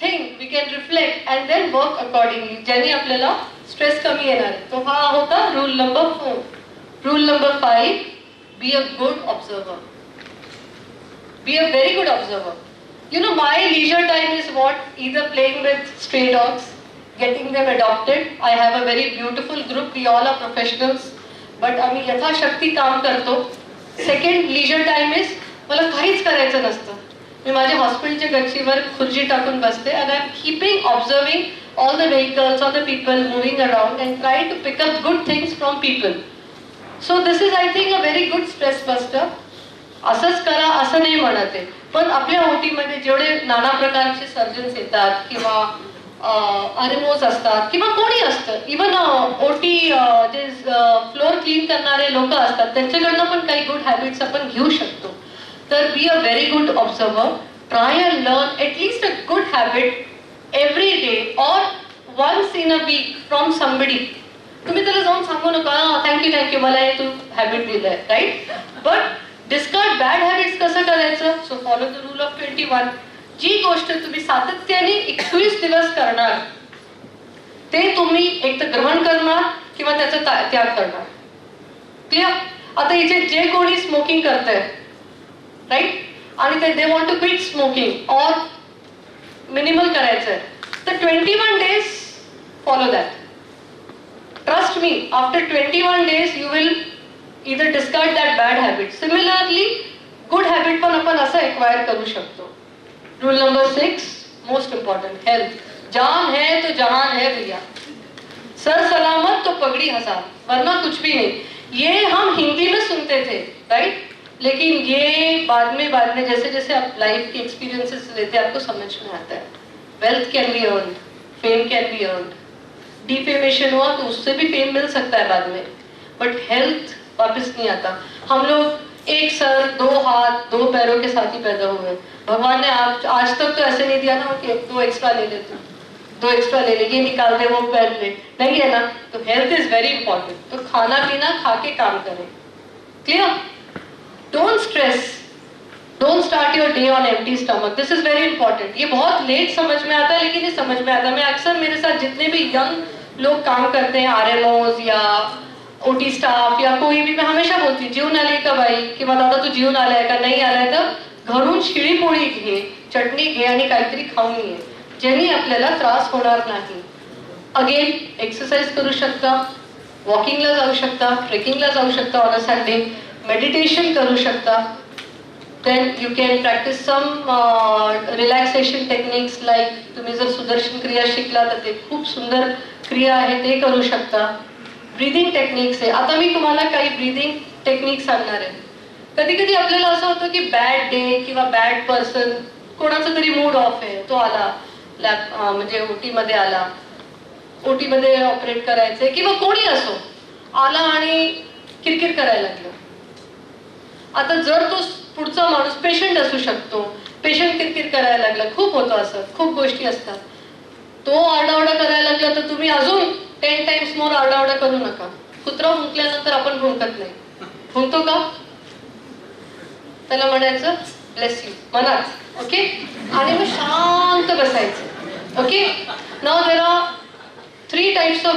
think, we can reflect and then work accordingly, ज्याने आपल्याला stress कमी येणार आहे. तो हा होता rule number 4. Rule number 5, be a good observer. Be a very good observer. You know, my leisure time is what? Either playing with stray dogs, getting them adopted. I have a very beautiful group. We all are professionals. But आम्ही यथाशक्ती काम करतो. Second leisure time is मला काहीच करायचं नसतं. मी माझ्या हॉस्पिटलच्या गच्चीवर खुर्ची टाकून बसते and I'm keeping observing all the vehicles, all the people moving around and trying to pick up good things from people. So this is, I think, a very good stress buster. असंच करा असं नाही म्हणत आहे, पण आपल्या ओटीमध्ये जेवढे नाना प्रकारचे सर्जन्स येतात किंवा RMOs असतात किंवा कोणी असतं, इवन ओटी जे फ्लोअर क्लीन करणारे लोक असतात, त्यांच्याकडनं पण काही गुड हॅबिट्स आपण घेऊ शकतो. तर be a very good observer. Try and learn at least a good habit every day or once in a week from somebody. तुम्ही त्याला जाऊन सांगू नका थँक्यू मला हे तू हॅबिट दिलंय, right. But discard bad habits कसं करायचं? So follow the rule of 21. जी गोष्ट तुम्ही सातत्याने 21 दिवस करणार ते तुम्ही एक तर ग्रहण करणार किंवा त्याचा त्याग करणार. क्लिअर? आता इथे जे कोणी स्मोकिंग करतंय, राईट, आणि ते they want to quit smoking or minimal करायचंय, तर 21 days follow that. Trust me, after 21 days you will either discard that bad habit. Similarly, good habit पण आपण असं acquire करू शकतो. Rule number 6, most important, health. जान है तो जहान है भैया. सर सलामत तो पगड़ी हसान, वरना कुछ भी नहीं. ये हम हिंदी में सुनते थे, राइट. लेकिन ये बाद में जैसे जैसे आप लाइफ के एक्सपीरियंसेस लेते हैं आपको समझ में आता है. Wealth can be earn, fame can be earn. Defamation हुआ तो उससे भी फेम मिल सकता है बाद में, बट हेल्थ वापस नहीं आता. हम लोग एक सर, दो हाथ, दो पैरों के साथ ही पैदा हुए। भगवान ने आज तक तो ऐसे नहीं दिया ना कि दो एक्स्ट्रा ले ले, तू दो एक्स्ट्रा ले ले, ये निकाल दे वो पैर ले, नहीं है ना। तो हेल्थ इज वेरी इंपॉर्टेंट। तो खाना पीना खा के काम करें। Clear? Don't stress, don't start your day on empty stomach. This is very important. ये बहुत लेट समझ में आता है, लेकिन ये समझ में आता है। मैं अक्सर, मेरे साथ जितने भी यंग लोग काम करते हैं, आरएमओज या ओटी स्टाफ या कोई भी, मैं हमेशा बोलती, जीवन आले का बाई किंवा दादा तू जीवन आलाय का, नाही आलाय तर घरून शिळी पोळी घे, चटणी घे आणि काहीतरी खाऊन ये, ज्याने आपल्याला त्रास होणार नाही. अगेन एक्सरसाइज करू शकता, वॉकिंगला जाऊ शकता, ट्रेकिंगला जाऊ शकता ऑन अ संडे, मेडिटेशन करू शकता. Then you can practice some relaxation techniques like तुम्ही जर सुदर्शन क्रिया शिकला तर ते खूप सुंदर क्रिया आहे, ते करू शकता. ब्रीदिंग टेक्निक्स आहे. आता मी तुम्हाला काही ब्रीदिंग टेक्निक सांगणार आहे. कधी कधी आपल्याला असं होतं की बॅड डे किंवा बॅड पर्सन, कोणाचा तरी मूड ऑफ आहे, तो आला म्हणजे ओटी मध्ये आला, ओटी मध्ये ऑपरेट करायचंय किंवा कोणी असो आला आणि किरकिर करायला लागला. आता जर तो पुढचा माणूस पेशंट असू शकतो, पेशंट किरकिर करायला लागला, खूप होतं असं, खूप गोष्टी असतात, तो आरडाओरडा करायला लागला तर तुम्ही अजून 10 टाइम्स मोर आरडाओरडा करू नका. कुत्रा भुंकल्यानंतर आपण भुंकत नाही, भुंकतो का? त्याला म्हणायचं ब्लेस यू मनात, ओके, आणि मग शांत बसायचं. Okay, now there are 3 types of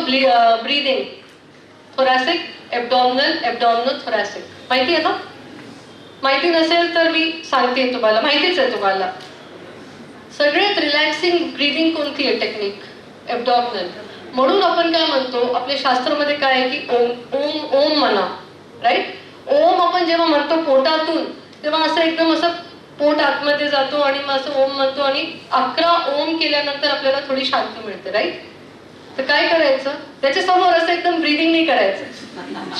breathing, thoracic, abdominal, abdominal thoracic. माहिती आहे ना? माहिती नसेल तर मी सांगते तुम्हाला, माहितीच आहे तुम्हाला. सगळ्यात रिलॅक्सिंग ब्रीदिंग कोणती आहे टेक्निक? एब्डॉमिनल. म्हणून आपण काय म्हणतो, आपल्या शास्त्रामध्ये काय आहे की ओम ओम ओम म्हणा, राईट? ओम आपण जेव्हा म्हणतो पोटातून, तेव्हा असं एकदम असं पोट आतमध्ये जातो आणि मग असं ओम म्हणतो, आणि 11 ओम केल्यानंतर आपल्याला थोडी शांती मिळते, राईट? तर काय करायचं, त्याच्या समोर असं एकदम ब्रीदिंग नाही करायचं,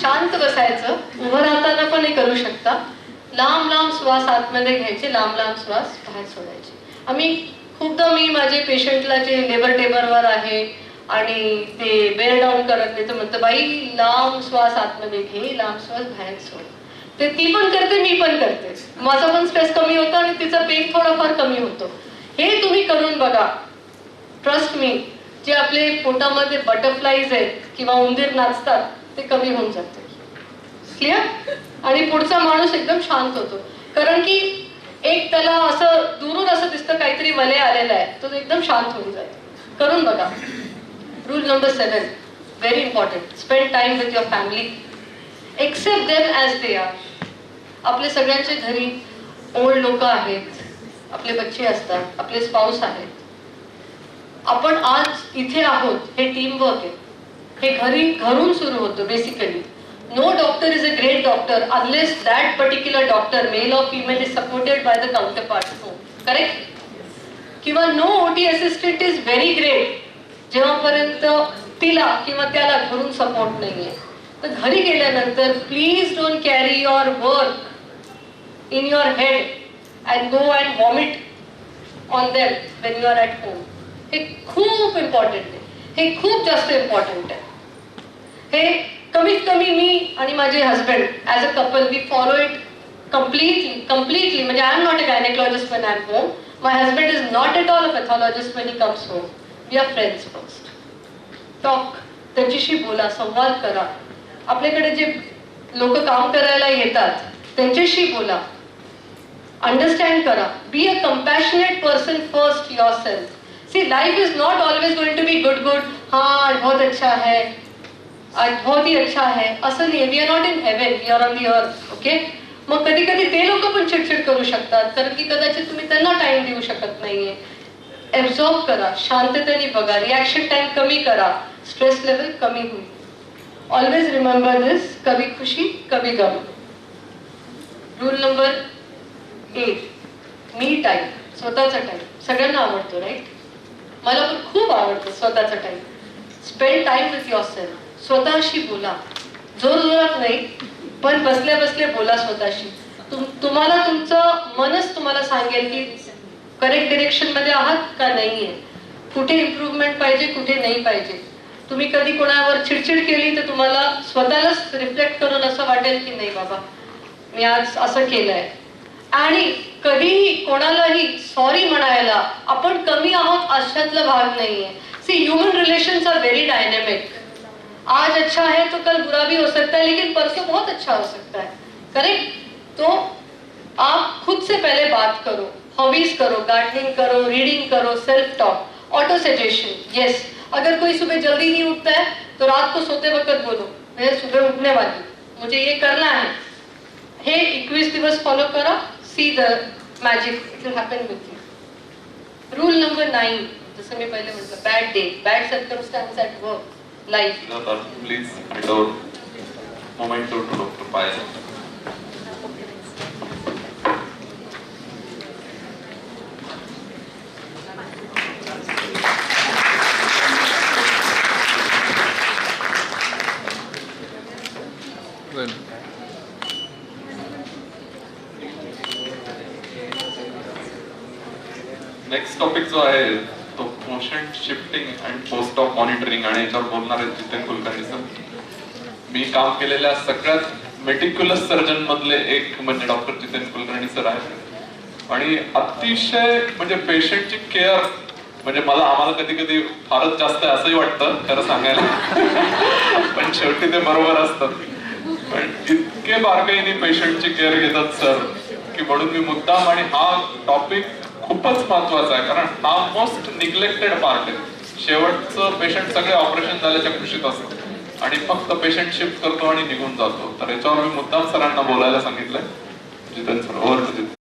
शांत बसायचं. उभं राहताना पण हे करू शकता. लांब लांब श्वास आतमध्ये घ्यायचे, लांब लांब श्वास बाहेर सोडायचे. आम्ही खूपदा, मी माझे पेशंटला जे लेबर टेबलवर आहे आणि ते बेअर डाऊन करत नाही, तर म्हणतं बाई लांब श्वास आतमध्ये घे, लांब श्वास बाहेर सोड. ते ती पण करते, मी पण करते, माझा पण स्ट्रेस कमी होतो आणि तिचा पेन थोडाफार कमी होतो. हे तुम्ही करून बघा, ट्रस्ट मी. जे आपले पोटामध्ये बटरफ्लाईज आहेत किंवा उंदीर नाचतात ते कमी होऊन जाते. क्लिअर? आणि पुढचा माणूस एकदम शांत होतो, कारण की एक त्याला असं दुरून असं दिसतं काहीतरी वलय आलेलं आहे, तो एकदम शांत होऊन जातो. करून बघा. Rule number 7, very important, spend time with your family, accept them as they are. आपले सगळ्यांचे घरी ओल्ड लोक आहेत, आपले बच्चे असतात, आपले स्पाऊस आहेत. आपण आज इथे आहोत, हे टीम वर्क आहे, हे घरून सुरू होतं basically. No doctor is a great doctor unless that particular doctor, male or female, is supported by the counterpart. No, correct? किंवा no OT assistant is very great जेव्हापर्यंत तिला किंवा त्याला घरून सपोर्ट नाहीये. तर घरी गेल्यानंतर please don't carry your work in your head and go and vomit on them when you are at home. हे खूप इम्पॉर्टंट आहे, हे खूप जास्त इम्पॉर्टंट आहे. हे कमीत कमी मी आणि माझे husband as a couple we follow it completely. म्हणजे I am not a gynaecologist when I'm home. My husband is not at all a pathologist when he comes home. We are friends first. Talk. त्यांच्याशी बोला, संवाद करा. आपल्याकडे जे लोक काम करायला येतात त्यांच्याशी बोला, अंडरस्टँड करा. Be a compassionate person first yourself. See, life is not always going to be good. हाँ बहुत अच्छा है, आज बहुत ही अच्छा है, असं नाही. We are not in heaven, we are on the earth. Okay, मग कधी कधी ते लोक पण चिडचिड करू शकतात, कारण की कदाचित तुम्ही त्यांना टाइम देऊ शकत नाहीये. एब्झॉर्ब करा, शांततेने बघा, रिॲक्शन टाइम कमी करा, स्ट्रेस लेवल कमी होईल. ऑलवेज रिमेंबर दिस, कभी खुशी कभी गम. रूल नंबर 8, मी टाइम, स्वतःचा टाइम. सगळ्यांना आवडतो, राईट? मला पण खूप आवडतं स्वतःचा time. Spend time with yourself. स्वतःशी बोला, जोर जोरात नाही, पण बसल्या बसल्या बोला स्वतःशी. तुम्हाला तुमचं मनच तुम्हाला सांगेल की करेक्ट डिरेक्शन मध्ये आहात का नाहीये, कुठे इम्प्रूव्हमेंट पाहिजे, कुठे नाही पाहिजे. तुम्ही कधी कोणावर चिडचिड केली तर तुम्हाला स्वतःलाच रिफ्लेक्ट करून असं वाटेल की नाही बाबा, मी आज असं केलंय. आणि कधीही कोणालाही सॉरी म्हणायला आपण कमी आहोत अशातला भाग नाहीये. See human relations are very dynamic. आज अच्छा है तो कल बुरा भी हो सकता है, लेकिन परसों बहुत अच्छा हो सकता है. करेक्ट? तो आप खुद से पहले बात करो, हॉबीज करो, गार्डनिंग करो, रीडिंग करो, self talk, auto suggestion. Yes, अगर कोई सुबह जल्दी नहीं उठता है तो रात को सोते वक्त बोलो मैं सुबह उठने वाली, मुझे ये करना है. हे 21 दिवस फॉलो करा. See the magic, it will happen with you. Rule number 9, जसं मी पहिले म्हटलं, bad day, bad circumstance at work, life. Please hand over moment to doctor Payal. Next topic जो आहे तो पोषण shifting and post of monitoring, आणि याच्यावर बोलणार आहेत जितेन कुलकर्णी सर. मी काम केलेल्या सगळ्यात मेटिक्युलस सर्जन मधले एक म्हणजे डॉक्टर जितेन कुलकर्णी सर आहेत. आणि अतिशय म्हणजे पेशंटची केअर म्हणजे आम्हाला कधी कधी फारच जास्त आहे असंही वाटतं खरं सांगायला, पण शेवटी ते बरोबर असतात. पण इतके बारकाईने पेशंटची केअर घेतात सर की म्हणून मी मुद्दाम, आणि हा टॉपिक खूपच महत्वाचा आहे कारण हा मोस्ट निग्लेक्टेड पार्ट आहे. शेवटचं पेशंट सगळे ऑपरेशन झाल्याच्या खुशीत असतं आणि फक्त पेशंट शिफ्ट करतो आणि निघून जातो. तर याच्यावर मी मुद्दाम सरांना बोलायला सांगितलंय. Jiten sir, over to Jiten.